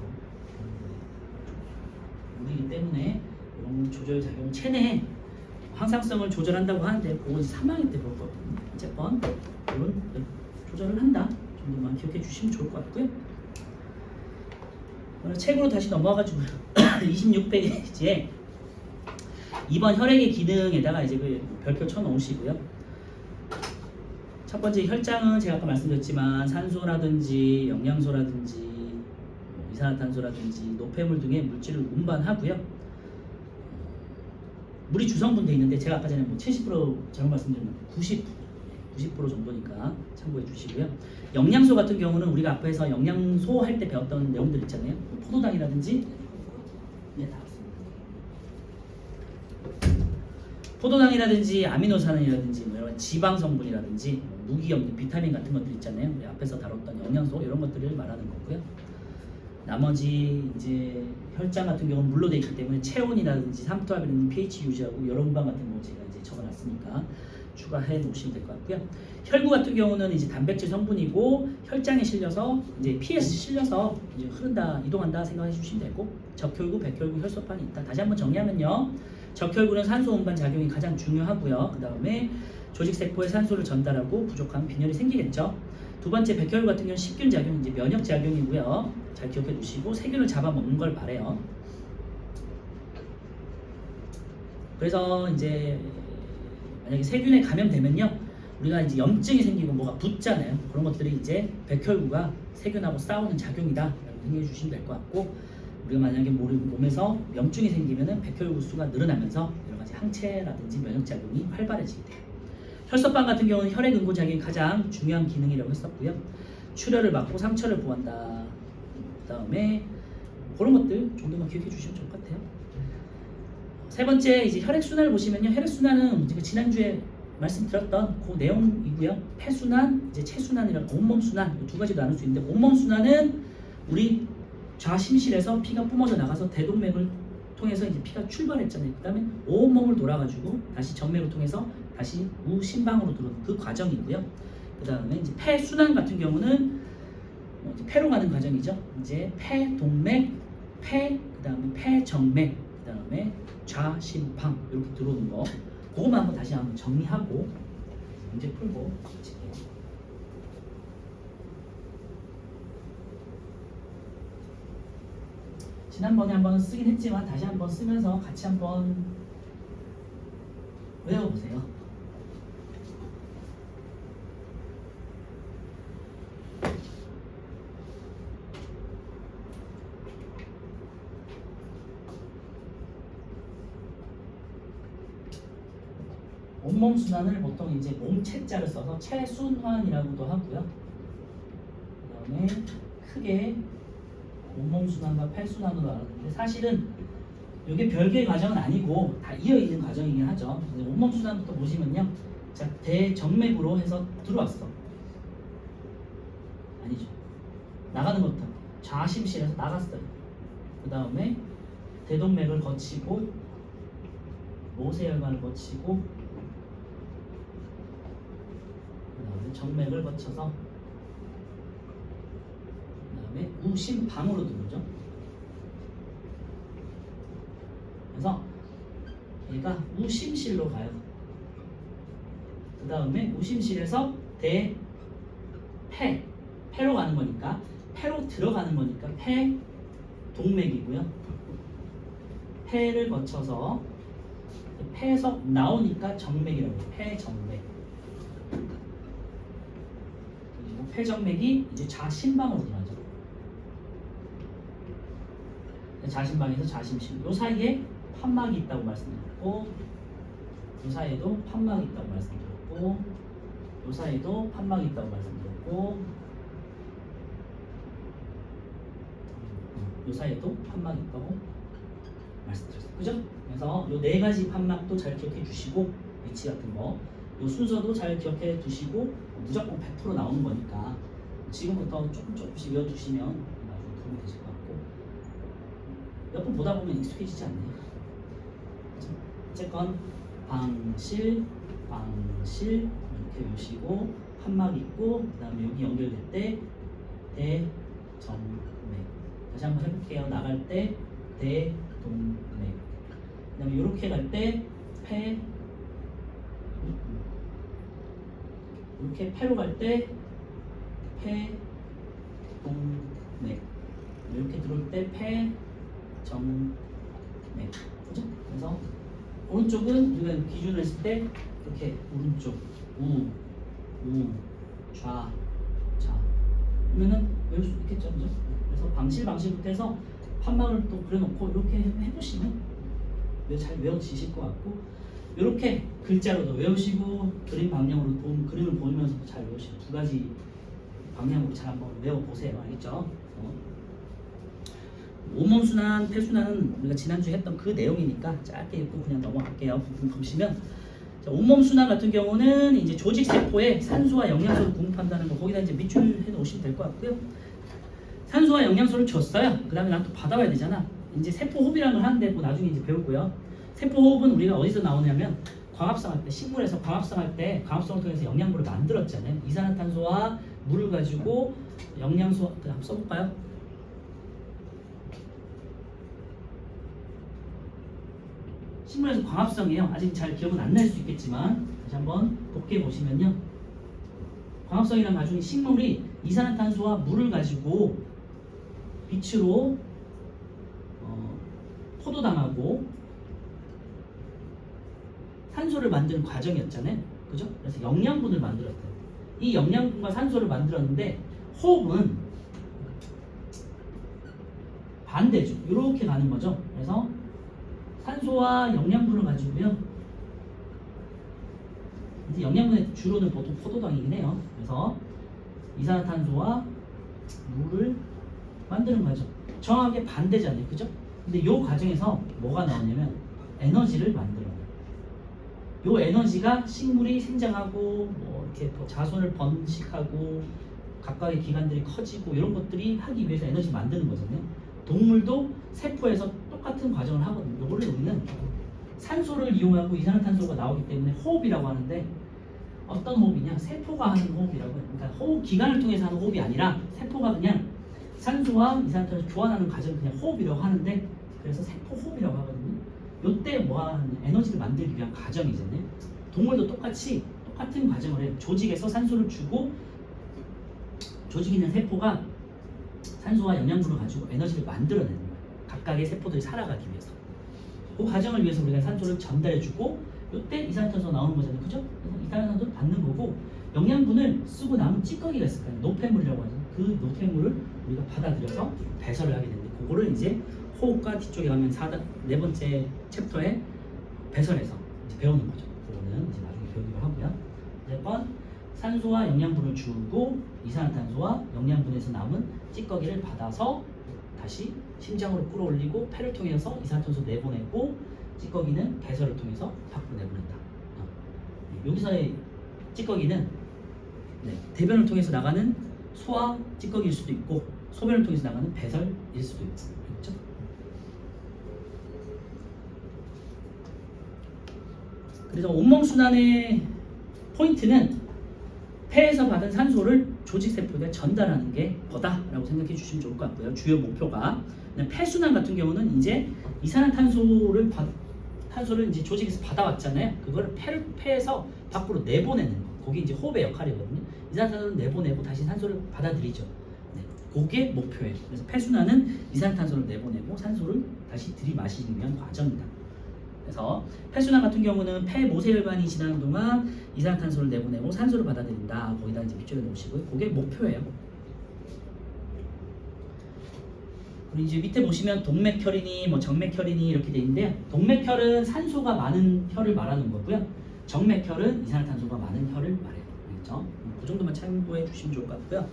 물이기 때문에 이런 조절 작용 체내에 항상성을 조절한다고 하는데 그건 3학년 때 볼 거거든요. 어쨌건 이런 조절을 한다 정도만 기억해 주시면 좋을 것 같고요. 책으로 다시 넘어가가지고 26페이지에 2번 혈액의 기능에다가 이제 그 별표 쳐 놓으시고요. 첫 번째 혈장은 제가 아까 말씀드렸지만 산소라든지 영양소라든지 이산화탄소라든지 노폐물 등의 물질을 운반하고요. 물이 주성분 돼 있는데 제가 아까 전에 뭐 70% 잘못 말씀드렸는데 90% 정도니까 참고해 주시고요. 영양소 같은 경우는 우리가 앞에서 영양소 할 때 배웠던 내용들 있잖아요. 포도당이라든지 네, 다 왔습니다. 포도당이라든지 아미노산이라든지 뭐 이런 지방 성분이라든지 무기염, 비타민 같은 것들 있잖아요. 우리 앞에서 다뤘던 영양소 이런 것들을 말하는 거고요. 나머지 이제 혈장 같은 경우는 물로 되어 있기 때문에 체온이라든지 삼투압이라든지 pH 유지하고 열응반 같은 거 제가 이제 적어놨으니까 추가해 놓으시면 될 것 같고요. 혈구 같은 경우는 이제 단백질 성분이고 혈장에 실려서 이제 피에 실려서 이제 흐른다, 이동한다 생각해 주시면 되고 적혈구, 백혈구, 혈소판이 있다. 다시 한번 정리하면요. 적혈구는 산소 운반 작용이 가장 중요하고요. 그 다음에 조직 세포에 산소를 전달하고 부족하면 빈혈이 생기겠죠. 두 번째 백혈구 같은 경우는 식균 작용, 이제 면역 작용이고요. 잘 기억해 두시고 세균을 잡아먹는 걸 말해요. 그래서 이제 만약에 세균에 감염되면요, 우리가 이제 염증이 생기고 뭐가 붓잖아요. 그런 것들이 이제 백혈구가 세균하고 싸우는 작용이다. 생각해 주시면 될 것 같고, 우리가 만약에 몸에서 염증이 생기면은 백혈구 수가 늘어나면서 여러 가지 항체라든지 면역 작용이 활발해지게 돼요. 혈소판 같은 경우는 혈액 응고 작용이 가장 중요한 기능이라고 했었고요. 출혈을 막고 상처를 보호한다. 그다음에 그런 것들 정도만 기억해 주시면 좋을 것 같아요. 세 번째 이제 혈액 순환을 보시면요. 혈액 순환은 지난주에 말씀드렸던 그 내용이고요. 폐순환, 이제 체순환이랑 온몸 순환 두 가지로 나눌 수 있는데 온몸 순환은 우리 좌심실에서 피가 뿜어져 나가서 대동맥을 통해서 이제 피가 출발했잖아요. 그다음에 온몸을 돌아가지고 다시 정맥을 통해서 다시 우심방으로 들어오는 그 과정이고요. 그다음에 이제 폐순환 같은 경우는 이제 폐로 가는 과정이죠. 이제 폐동맥, 그다음에 폐정맥, 그다음에 좌심방 이렇게 들어오는 거. 그거만 한번 다시 한번 정리하고 문제 풀고 마칠게요. 지난번에 한번 쓰긴 했지만 다시 한번 쓰면서 같이 한번 외워보세요. 온몸 순환을 보통 이제 몸체자를 써서 체순환이라고도 하고요. 그다음에 크게 온몸 순환과 폐순환으로 알았는데 사실은 이게 별개의 과정은 아니고 다 이어 있는 과정이긴 하죠. 온몸 순환부터 보시면요, 자 대정맥으로 해서 들어왔어. 아니죠. 나가는 것부터 좌심실에서 나갔어요. 그 다음에 대동맥을 거치고 모세혈관을 거치고 그 다음에 정맥을 거쳐서 그 다음에 우심방으로 들어오죠. 그래서 얘가 우심실로 가요. 그 다음에 우심실에서 폐로 가는 거니까 폐로 들어가는 거니까 폐동맥이고요. 폐를 거쳐서 폐에서 나오니까 정맥이라고 해요. 폐정맥. 그리고 폐정맥이 이제 좌심방으로 들어가죠. 좌심방에서 좌심실. 요 사이에 판막이 있다고 말씀드렸고, 요 사이에도 판막이 있다고 말씀드렸고, 요 사이에도 판막이 있다고 말씀드렸고, 요 사이에도 판막이 있다고 말씀드렸어요. 그죠? 그래서 요 네 가지 판막도 잘 기억해 주시고 위치 같은 거, 요 순서도 잘 기억해 두시고 무조건 100% 나오는 거니까 지금부터 조금씩 외워두시면 나중에 도움이 되실 것 같고 몇 번 보다 보면 익숙해지지 않나요? 그죠? 어쨌건 방실 이렇게 외우시고 판막 있고 그 다음에 여기 연결될 때 대정맥 다시 한번 해볼게요. 나갈 때 대동맥 그 다음에 이렇게 갈 때 폐 이렇게 폐로 갈 때 폐동맥 이렇게 들어올 때 폐정맥 그죠? 그래서 오른쪽은 우리가 기준을 했을 때 이렇게 오른쪽 우 좌 그러면은 외울 수 있겠죠, 그죠? 그래서 방실부터 해서 판막을 또 그려놓고 이렇게 해보시면 잘 외워지실 것 같고 이렇게 글자로도 외우시고 그림 방향으로 그림을 보면서도 잘 외우시고 두 가지 방향으로 잘 한번 외워보세요, 알겠죠? 온몸순환, 폐순환은 우리가 지난주에 했던 그 내용이니까 짧게 읽고 그냥 넘어갈게요. 보시면 자, 온몸순환 같은 경우는 이제 조직 세포에 산소와 영양소를 공급한다는 거 거기다 이제 밑줄 해 놓으시면 될 것 같고요. 산소와 영양소를 줬어요. 그 다음에 난 또 받아와야 되잖아. 이제 세포 호흡이라는 걸 하는데 뭐 나중에 이제 배우고요. 세포 호흡은 우리가 어디서 나오냐면 광합성할 때, 식물에서 광합성할 때 광합성을 통해서 영양분을 만들었잖아요. 이산화탄소와 물을 가지고 영양소 한번 써볼까요? 식물에서 광합성이에요. 아직 잘 기억은 안 날 수 있겠지만 다시 한번 곱게 보시면요. 광합성이란 나중에 식물이 이산화탄소와 물을 가지고 빛으로 포도당하고 산소를 만드는 과정이었잖아요. 그죠? 그래서 영양분을 만들었대요. 이 영양분과 산소를 만들었는데 호흡은 반대죠. 이렇게 가는 거죠. 그래서 산소와 영양분을 가지고요. 이제 영양분의 주로는 보통 포도당이긴 해요. 그래서 이산화탄소와 물을 만드는 과정. 정확하게 반대잖아요. 그죠? 근데 이 과정에서 뭐가 나오냐면 에너지를 만들어요. 이 에너지가 식물이 생장하고 뭐 이렇게 자손을 번식하고 각각의 기관들이 커지고 이런 것들이 하기 위해서 에너지 만드는 거잖아요. 동물도 세포에서 똑같은 과정을 하거든요. 이거를 우리는 산소를 이용하고 이산화탄소가 나오기 때문에 호흡이라고 하는데 어떤 호흡이냐? 세포가 하는 호흡이라고 해요. 그러니까 호흡 기관을 통해서 하는 호흡이 아니라 세포가 그냥 산소와 이산화탄소를 교환하는 과정을 그냥 호흡이라고 하는데 그래서 세포 호흡이라고 하거든요. 이때 뭐하는 에너지를 만들기 위한 과정이잖아요. 동물도 똑같은 과정을 해요. 조직에서 산소를 주고 조직에 있는 세포가 산소와 영양분을 가지고 에너지를 만들어내는 거예요. 각각의 세포들이 살아가기 위해서. 그 과정을 위해서 우리가 산소를 전달해주고 이때 이산화탄소가 나오는 거잖아요. 그죠? 그래서 이산화탄소를 받는 거고 영양분을 쓰고 남은 찌꺼기가 있을 거예요. 노폐물이라고 하죠. 그 노폐물을 우리가 받아들여서 배설을 하게 되는데 그거를 이제 호흡과 뒤쪽에 가면 네 번째 챕터에 배설해서 이제 배우는 거죠. 그거는 이제 나중에 배우기로 하고요. 어쨌건 산소와 영양분을 주고 이산화탄소와 영양분에서 남은 찌꺼기를 받아서 다시 심장으로 끌어올리고 폐를 통해서 이산화탄소 내보내고 찌꺼기는 배설을 통해서 밖으로 내보낸다. 여기서의 찌꺼기는 대변을 통해서 나가는 소화 찌꺼기일 수도 있고 소변을 통해서 나가는 배설일 수도 있고 그렇죠? 그래서 온몸순환의 포인트는 폐에서 받은 산소를 조직세포에 전달하는 게 거다라고 생각해 주시면 좋을 것 같고요. 주요 목표가 폐순환 같은 경우는 이제 이산화탄소를 이제 조직에서 받아왔잖아요. 그걸 폐에서 밖으로 내보내는 거. 그게 이제 호흡의 역할이거든요. 이산화탄소를 내보내고 다시 산소를 받아들이죠. 그게 목표예요. 그래서 폐순환은 이산화탄소를 내보내고 산소를 다시 들이마시기 위한 과정이다. 그래서 폐순환 같은 경우는 폐 모세혈관이 지나는 동안 이산화탄소를 내보내고 산소를 받아들인다. 거기다 이제 밑줄에 놓으시고요. 그게 목표예요. 그리고 이제 밑에 보시면 동맥혈이니 뭐 정맥혈이니 이렇게 돼 있는데 동맥혈은 산소가 많은 혈을 말하는 거고요. 정맥혈은 이산화탄소가 많은 혈을 말해요. 그렇죠? 그 정도만 참고해 주시면 좋을 것 같고요.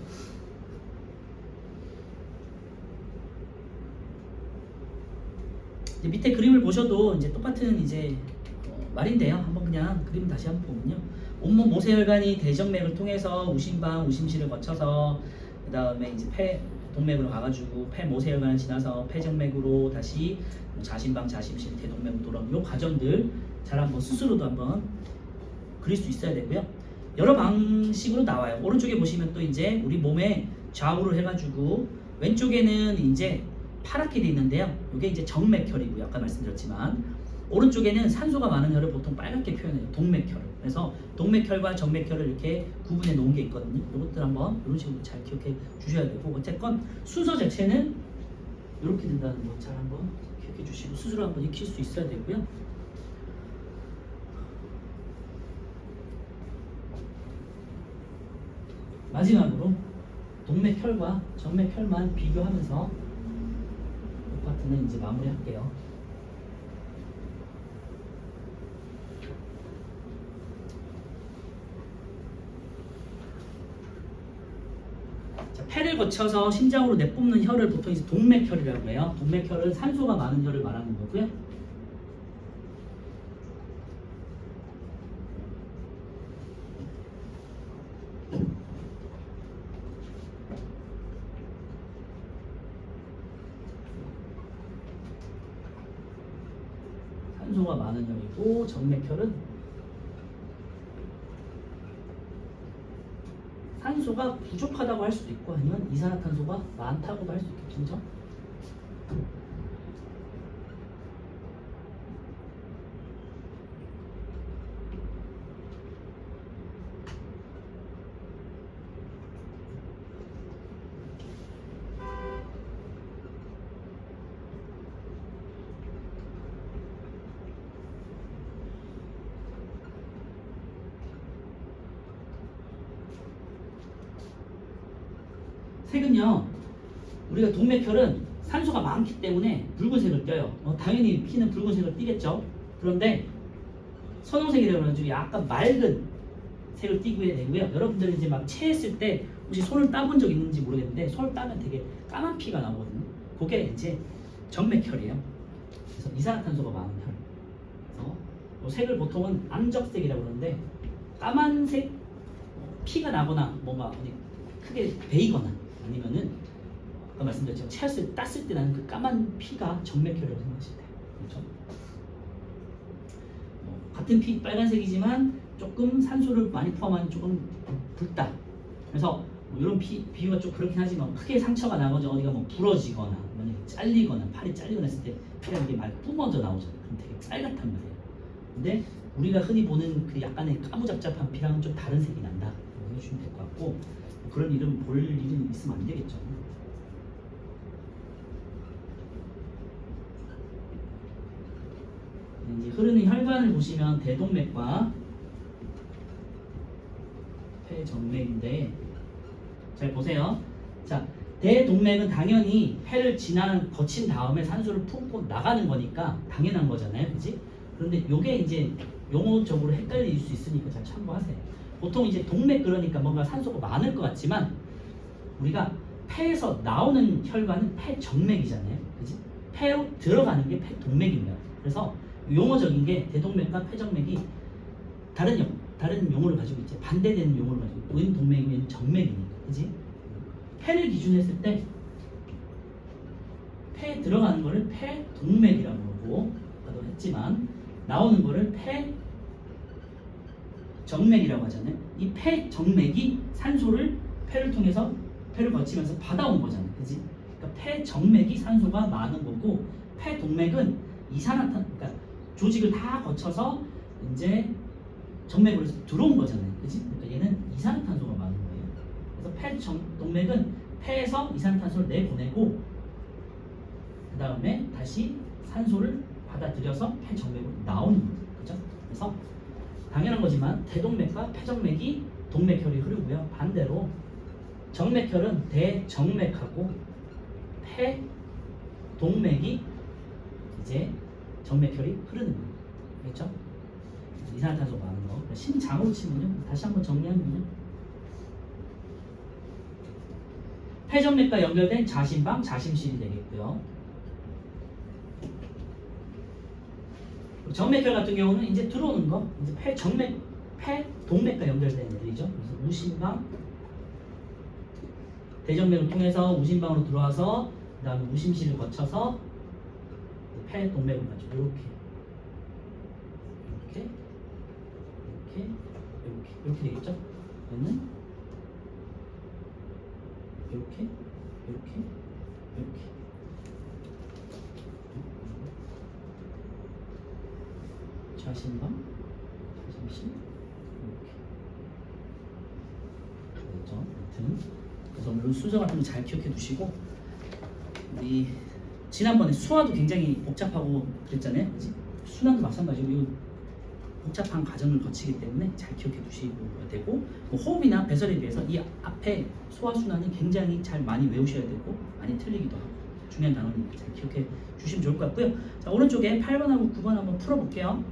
이제 밑에 그림을 보셔도 이제 똑같은 이제 말인데요. 한번 그냥 그림 다시 한번 보면요. 온몸 모세혈관이 대정맥을 통해서 우심방, 우심실을 거쳐서 그 다음에 이제 폐 동맥으로 가가지고 폐 모세혈관을 지나서 폐정맥으로 다시 자심방, 자심실, 대동맥으로 돌아오는 이 과정들 잘 한번 스스로도 한번 그릴 수 있어야 되고요. 여러 방식으로 나와요. 오른쪽에 보시면 또 이제 우리 몸에 좌우를 해가지고 왼쪽에는 이제 파랗게 돼 있는데요. 이게 이제 정맥혈이고요. 아까 말씀드렸지만 오른쪽에는 산소가 많은 혈을 보통 빨갛게 표현해요. 동맥혈을. 그래서 동맥혈과 정맥혈을 이렇게 구분해 놓은 게 있거든요. 이것들 한번 이런 식으로 잘 기억해 주셔야 되고 어쨌건 순서 자체는 이렇게 된다는 거 잘 한번 기억해 주시고 스스로 한번 익힐 수 있어야 되고요. 마지막으로 동맥혈과 정맥혈만 비교하면서 이 파트는 이제 마무리할게요. 자, 폐를 거쳐서 심장으로 내뿜는 혈을 보통 이제 동맥혈이라고 해요. 동맥혈은 산소가 많은 혈을 말하는 거고요. 산소가 많은 혈이고 정맥혈은 산소가 부족하다고 할 수도 있고 아니면 이산화탄소가 많다고도 할 수 있겠죠. 색은요, 우리가 동맥혈은 산소가 많기 때문에 붉은색을 띄어요. 당연히 피는 붉은색을 띠겠죠. 그런데 선홍색이라고 하는 약간 맑은 색을 띠고 해야 되고요. 여러분들이 이제 막 체했을 때 혹시 손을 따본 적 있는지 모르겠는데 손을 따면 되게 까만 피가 나오거든요. 그게 이제 정맥혈이에요. 그래서 이산화탄소가 많은 혈. 그래서 이 색을 보통은 암적색이라고 그러는데 까만색 피가 나거나 뭔가 어디 크게 베이거나 아니면은 아까 말씀드렸지만 체했을 때 땄을 때 나는 그 까만 피가 정맥혈이라고 생각하시면 돼요. 그렇죠? 같은 피 빨간색이지만 조금 산소를 많이 포함한 조금 붉다. 그래서 이런 비유가 좀 그렇긴 하지만 크게 상처가 나거나 어디가 뭐 부러지거나 잘리거나 팔이 잘리거나 했을 때 피가 이게 막 뿜어져 나오잖아요. 그럼 되게 빨갛단 말이에요. 근데 우리가 흔히 보는 그 약간의 까무잡잡한 피랑은 좀 다른 색이 난다. 라고 해주시면 될 것 같고 그런 일은 볼 일은 있으면 안 되겠죠. 이제 흐르는 혈관을 보시면 대동맥과 폐정맥인데 잘 보세요. 자, 대동맥은 당연히 폐를 거친 다음에 산소를 품고 나가는 거니까 당연한 거잖아요, 그지? 그런데 요게 이제 용어적으로 헷갈릴 수 있으니까 잘 참고하세요. 보통 이제 동맥 그러니까 뭔가 산소가 많을 것 같지만 우리가 폐에서 나오는 혈관은 폐정맥이잖아요, 그지? 폐로 들어가는 게 폐동맥입니다. 그래서 용어적인 게 대동맥과 폐정맥이 다른 용어를 가지고 있지 반대되는 용어를 가지고 있고 웬 동맥이면 정맥이니까, 그지? 폐를 기준했을 때 폐에 들어가는 거를 폐동맥이라고 하고 아까도 했지만 나오는 거를 폐정맥이라고 하잖아요. 이 폐정맥이 산소를 폐를 통해서 폐를 거치면서 받아온 거잖아요, 그지? 그러니까 폐정맥이 산소가 많은 거고 폐동맥은 그러니까 조직을 다 거쳐서 이제 정맥으로 들어온 거잖아요, 그지? 그러니까 얘는 이산화탄소가 많은 거예요. 그래서 폐동맥은 폐에서 이산화탄소를 내보내고 그 다음에 다시 산소를 받아들여서 폐정맥으로 나오는 거죠, 그죠? 그래서 당연한 거지만 대동맥과 폐정맥이 동맥혈이 흐르고요. 반대로 정맥혈은 대정맥하고 폐동맥이 이제 정맥혈이 흐르는 거예요. 알겠죠? 이산화탄소가 많은 거. 심장으로 치면요. 다시 한번 정리하면요. 폐정맥과 연결된 자심방, 자심실이 되겠고요. 정맥혈 같은 경우는 이제 들어오는 거, 이제 폐 동맥과 연결되는 애들이죠. 그래서 우심방, 대정맥을 통해서 우심방으로 들어와서 그다음에 우심실을 거쳐서 폐 동맥을 가죠. 이렇게 되겠죠. 얘는 이렇게. 좌심방, 좌심실 이렇게 되죠. 아무튼 그래서 물론 순서 같은 거 잘 기억해 두시고, 우리 지난번에 수화도 굉장히 복잡하고 그랬잖아요. 그치? 순환도 마찬가지고 이 복잡한 과정을 거치기 때문에 잘 기억해 두시고 되고, 뭐 호흡이나 배설에 비해서 이 앞에 소화순환은 굉장히 잘 많이 외우셔야 되고 많이 틀리기도 하고 중요한 단어니까 잘 기억해 주시면 좋을 것 같고요. 자, 오른쪽에 8번하고 9번 한번 풀어볼게요.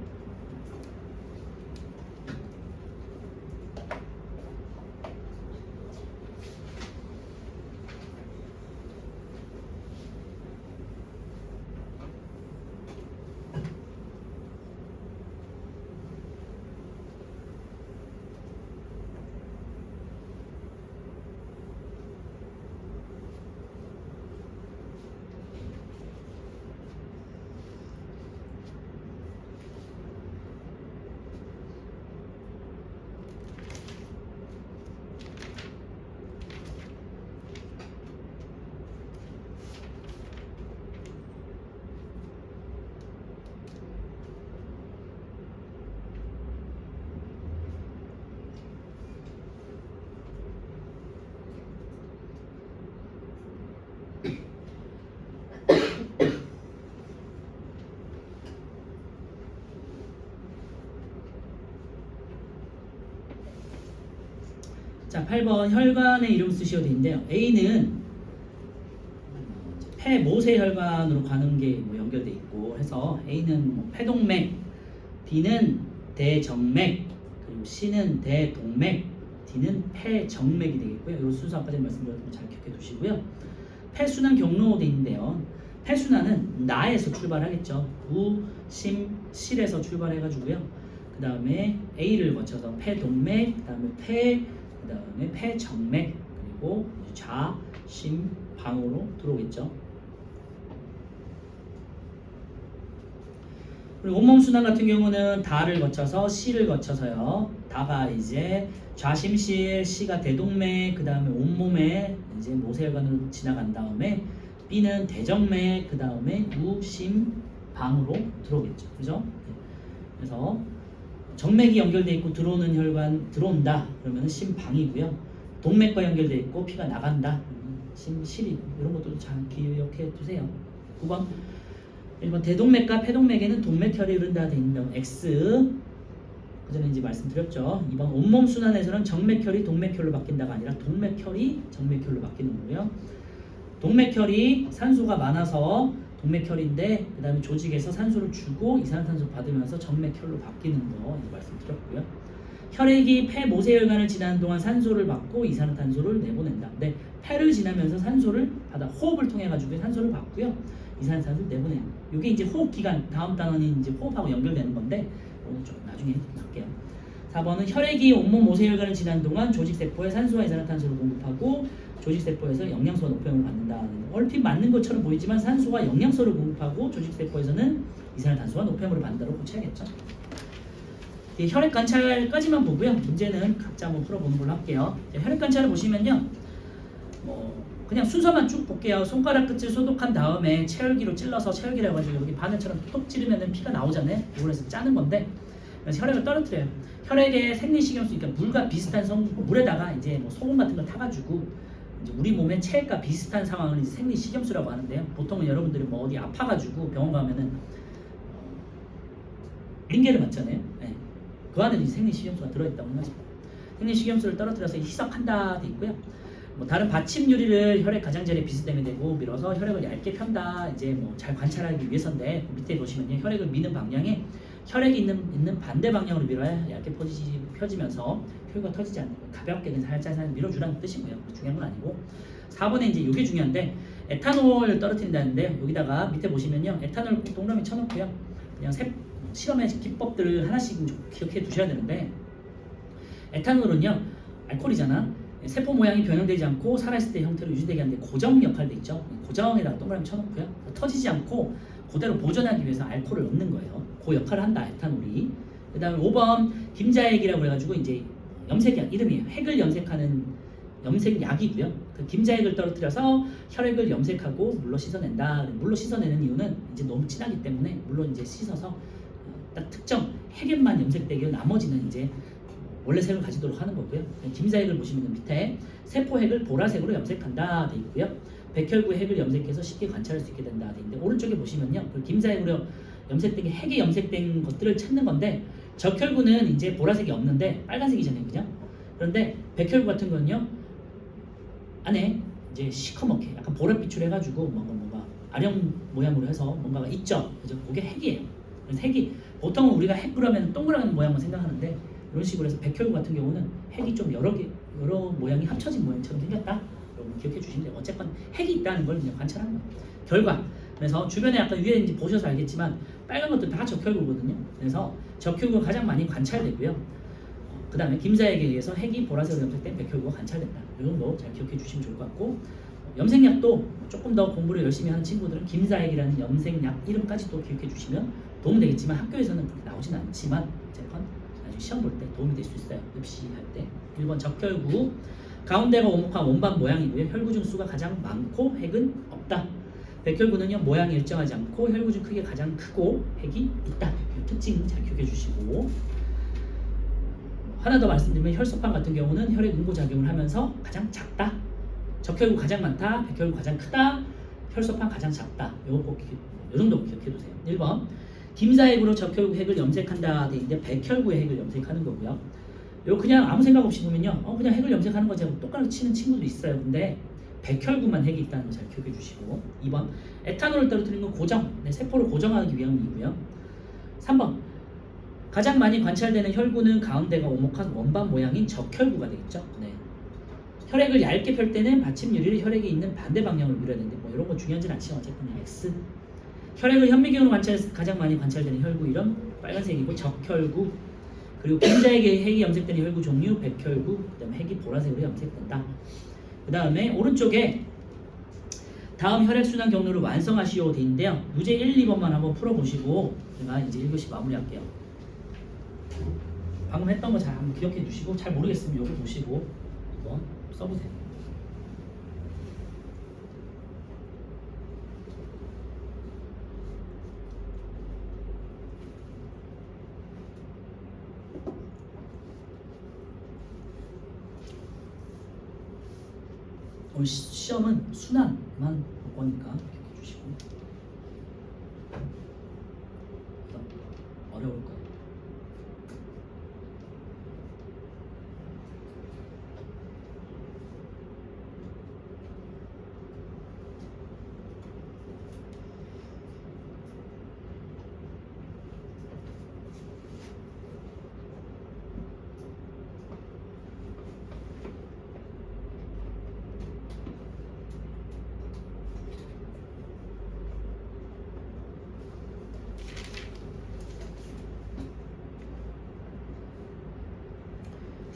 자, 8번 혈관의 이름 쓰셔도 되는데요. A는 폐 모세혈관으로 가는 게 뭐 연결돼 있고 해서 A는 뭐 폐동맥, B는 대정맥, 그리고 C는 대동맥, D는 폐정맥이 되겠고요. 이 순서 아까 전에 말씀드렸던 거 잘 기억해 두시고요. 폐순환 경로 돼 있는데요. 폐순환은 나에서 출발하겠죠. 우, 심, 실에서 출발해가지고요. 그 다음에 A를 거쳐서 폐동맥, 그 다음에 폐정맥, 그리고 좌, 심, 방으로 들어오겠죠. 그리고 온몸 순환 같은 경우는 다를 거쳐서 C를 거쳐서요. 다가 이제 좌심실, C가 대동맥, 그 다음에 온몸에 이제 모세혈관으로 지나간 다음에 B는 대정맥, 그 다음에 우심 방으로 들어오겠죠. 그죠? 그래서 정맥이 연결돼 있고 들어오는 혈관 들어온다 그러면 심방이고요. 동맥과 연결돼 있고 피가 나간다 심실이, 이런 것도 잘 기억해 두세요. 9번 1번 대동맥과 폐동맥에는 동맥혈이 흐른다 돼 있는 X, 그전에 이제 말씀드렸죠. 2번 온몸 순환에서는 정맥혈이 동맥혈로 바뀐다가 아니라 동맥혈이 정맥혈로 바뀌는 거고요. 동맥혈이 산소가 많아서 동맥혈인데 그 다음에 조직에서 산소를 주고 이산화탄소 받으면서 정맥혈로 바뀌는 거 이제 말씀드렸고요. 혈액이 폐 모세혈관을 지나는 동안 산소를 받고 이산화탄소를 내보낸다. 네, 폐를 지나면서 산소를 받아 호흡을 통해 가지고 산소를 받고요. 이산화탄소를 내보내는. 이게 이제 호흡 기관, 다음 단원이 이제 호흡하고 연결되는 건데 오늘 좀 나중에 할게요. 4번은 혈액이 온몸 모세혈관을 지나는 동안 조직세포에 산소와 이산화탄소를 공급하고 조직세포에서 영양소와 노폐물을 받는다. 얼핏 맞는 것처럼 보이지만 산소와 영양소를 공급하고 조직세포에서는 이산화탄소와 노폐물을 받는다고 고쳐야겠죠. 혈액 관찰까지만 보고요. 문제는 각자 한번 풀어보는 걸로 할게요. 혈액 관찰을 보시면요. 그냥 순서만 쭉 볼게요. 손가락 끝을 소독한 다음에 체열기로 찔러서, 체열기라고 해가지고 여기 바늘처럼 톡 찌르면 피가 나오잖아요. 이걸 해서 짜는 건데, 그래서 혈액을 떨어뜨려요. 혈액에 생리식염수, 그러니까 물과 비슷한 물에다가 이제 뭐 소금 같은 걸 타가지고 이제 우리 몸의 체액과 비슷한 상황을 이제 생리식염수라고 하는데요. 보통은 여러분들이 뭐 어디 아파가지고 병원 가면은 링게를 맞잖아요. 네. 그 안에 이제 생리식염수가 들어있다고 하죠. 생리식염수를 떨어뜨려서 희석한다 돼 있고요. 뭐 다른 받침 유리를 혈액 가장자리에 비스듬히 대고 밀어서 혈액을 얇게 편다. 이제 뭐 잘 관찰하기 위해서인데 밑에 보시면요. 혈액을 미는 방향에 혈액이 있는 반대 방향으로 밀어야 얇게 펴지면서 혈관 터지지 않는 거예요. 가볍게 그냥 살짝 밀어주라는 뜻이고요. 중요한 건 아니고. 4번에 이제 이게 중요한데 에탄올 떨어뜨린다는데 여기다가 밑에 보시면요. 에탄올 동그라미 쳐놓고요. 그냥 실험의 기법들을 하나씩 좀 기억해 두셔야 되는데, 에탄올은요 알코올이잖아. 세포 모양이 변형되지 않고 살아있을 때 형태로 유지되게 하는데 고정 역할도 있죠. 고정에다가 동그라미 쳐놓고요, 터지지 않고 그대로 보존하기 위해서 알코올을 넣는 거예요. 그 역할을 한다 에탄올이. 그 다음에 5번 김자액이라고 해가지고 이제 염색약 이름이에요. 핵을 염색하는 염색약이고요. 그 김자액을 떨어뜨려서 혈액을 염색하고 물로 씻어낸다. 물로 씻어내는 이유는 이제 너무 진하기 때문에 물로 이제 씻어서 딱 특정 핵액만 염색되게, 나머지는 이제 원래 색을 가지도록 하는 거고요. 김자액을 보시면 밑에 세포핵을 보라색으로 염색한다 돼 있고요. 백혈구 핵을 염색해서 쉽게 관찰할 수 있게 된다 돼 있는데, 오른쪽에 보시면요, 그 김자액으로 염색된 게 핵에 염색된 것들을 찾는 건데, 적혈구는 이제 보라색이 없는데 빨간색이잖아요, 그죠? 그런데 백혈구 같은 거는요 안에 이제 시커멓게 약간 보랏빛으로 해가지고 뭔가 아령 모양으로 해서 뭔가가 있죠, 그죠? 그게 핵이에요. 그래서 핵이 보통은 우리가 핵 그러면 동그란 모양만 생각하는데, 이런 식으로 해서 백혈구 같은 경우는 핵이 좀 여러 모양이 합쳐진 모양처럼 생겼다. 여러분 기억해 주시면 돼요. 어쨌건 핵이 있다는 걸 그냥 관찰하는 거예요. 결과. 그래서 주변에 약간 위에 이제 보셔서 알겠지만 빨간 것들 다 적혈구거든요. 그래서 적혈구가 가장 많이 관찰되고요. 그 다음에 김자액에 의해서 핵이 보라색으로 염색된 백혈구가 관찰된다. 이 정도 잘 기억해 주시면 좋을 것 같고, 염색약도 조금 더 공부를 열심히 하는 친구들은 김자액이라는 염색약 이름까지도 기억해 주시면 도움 되겠지만, 학교에서는 그렇게 나오진 않지만 어쨌건 나중에 시험 볼 때 도움이 될 수 있어요. 입시할 때. 1번 적혈구, 가운데가 오목한 원반 모양이고요. 혈구 중 수가 가장 많고 핵은 없다. 백혈구는요 모양이 일정하지 않고 혈구 중 크기가 가장 크고 핵이 있다. 이 특징 잘 기억해 주시고, 하나 더 말씀드리면 혈소판 같은 경우는 혈액 응고작용을 하면서 가장 작다. 적혈구 가장 많다. 백혈구 가장 크다. 혈소판 가장 작다. 요거 꼭 요 정도 기억해 두세요. 1번 김자액으로 적혈구 핵을 염색한다 돼 있는데 백혈구의 핵을 염색하는 거고요. 요 그냥 아무 생각 없이 보면요, 그냥 핵을 염색하는 거지 하고 똑같이 치는 친구도 있어요. 근데 백혈구만 핵이 있다는 거 잘 기억해 주시고, 2번 에탄올을 떨어뜨리는 건 고정, 세포를 고정하기 위함이고요. 3번 가장 많이 관찰되는 혈구는 가운데가 오목한 원반 모양인 적혈구가 되겠죠. 네. 혈액을 얇게 펼 때는 받침 유리를 혈액에 있는 반대 방향으로 밀어야 되는데, 뭐 이런 거 중요하진 않지만 어쨌든 X. 혈액을 현미경으로 가장 많이 관찰되는 혈구 이름 빨간색이고 적혈구. 그리고 김자액에 핵이 염색되는 혈구 종류 백혈구. 그다음에 핵이 보라색으로 염색된다. 그 다음에 오른쪽에 다음 혈액순환 경로를 완성하시오 돼 있는데요. 유제 1, 2번만 한번 풀어보시고 제가 이제 1교시 마무리할게요. 방금 했던 거 잘 한번 기억해 두시고, 잘 모르겠으면 요거 보시고 한번 써보세요. 오늘 시험은 순환만 볼 거니까 기억해 주시고. 어려울 거예요.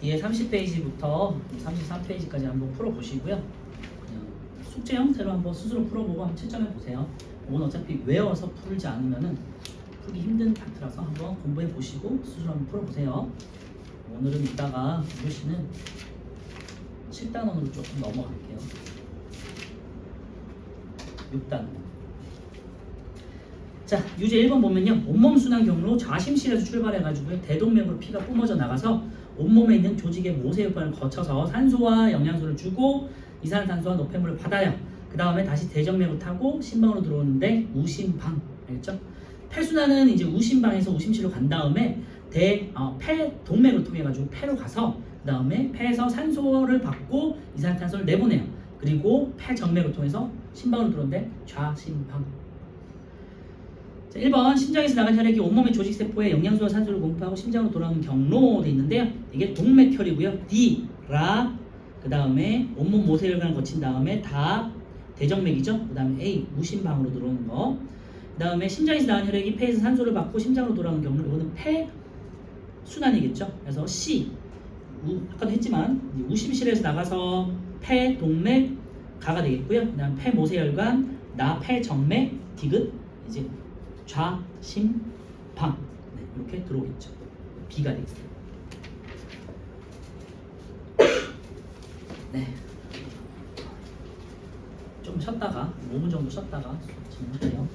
뒤에 30페이지부터 33페이지까지 한번 풀어보시고요. 그냥 숙제 형태로 한번 스스로 풀어보고 한번 채점해 보세요. 오늘 어차피 외워서 풀지 않으면은 풀기 힘든 파트라서 한번 공부해 보시고 스스로 한번 풀어보세요. 오늘은 이따가 2교시는 7단원으로 조금 넘어갈게요. 6단원. 자, 유제 1번 보면요, 온몸 순환 경로 좌심실에서 출발해가지고 대동맥으로 피가 뿜어져 나가서 온몸에 있는 조직의 모세혈관을 거쳐서 산소와 영양소를 주고 이산화탄소와 노폐물을 받아요. 그 다음에 다시 대정맥으로 타고 심방으로 들어오는데 우심방, 알겠죠? 폐순환은 이제 우심방에서 우심실로 간 다음에 폐 동맥을 통해 가지고 폐로 가서 그 다음에 폐에서 산소를 받고 이산화탄소를 내보내요. 그리고 폐 정맥을 통해서 심방으로 들어오는데 좌심방. 자, 1번 심장에서 나간 혈액이 온몸의 조직세포에 영양소와 산소를 공급하고 심장으로 돌아오는 경로 돼 있는데요. 이게 동맥혈이고요. D, 라, 그 다음에 온몸 모세혈관을 거친 다음에 다 대정맥이죠. 그 다음에 A, 무심방으로 들어오는 거. 그다음에 심장에서 나온 혈액이 폐에서 산소를 받고 심장으로 돌아오는 경우 이거는 폐 순환이겠죠. 그래서 C 아까도 했지만 이제 우심실에서 나가서 폐, 동맥, 가가 되겠고요. 그다음 폐, 모세혈관, 나, 폐, 정맥, 디귿, 이제 좌, 심, 방 이렇게 들어오겠죠. B가 되겠어요. 네. 좀 쉬었다가 5분 정도 쉬었다가 질문해요.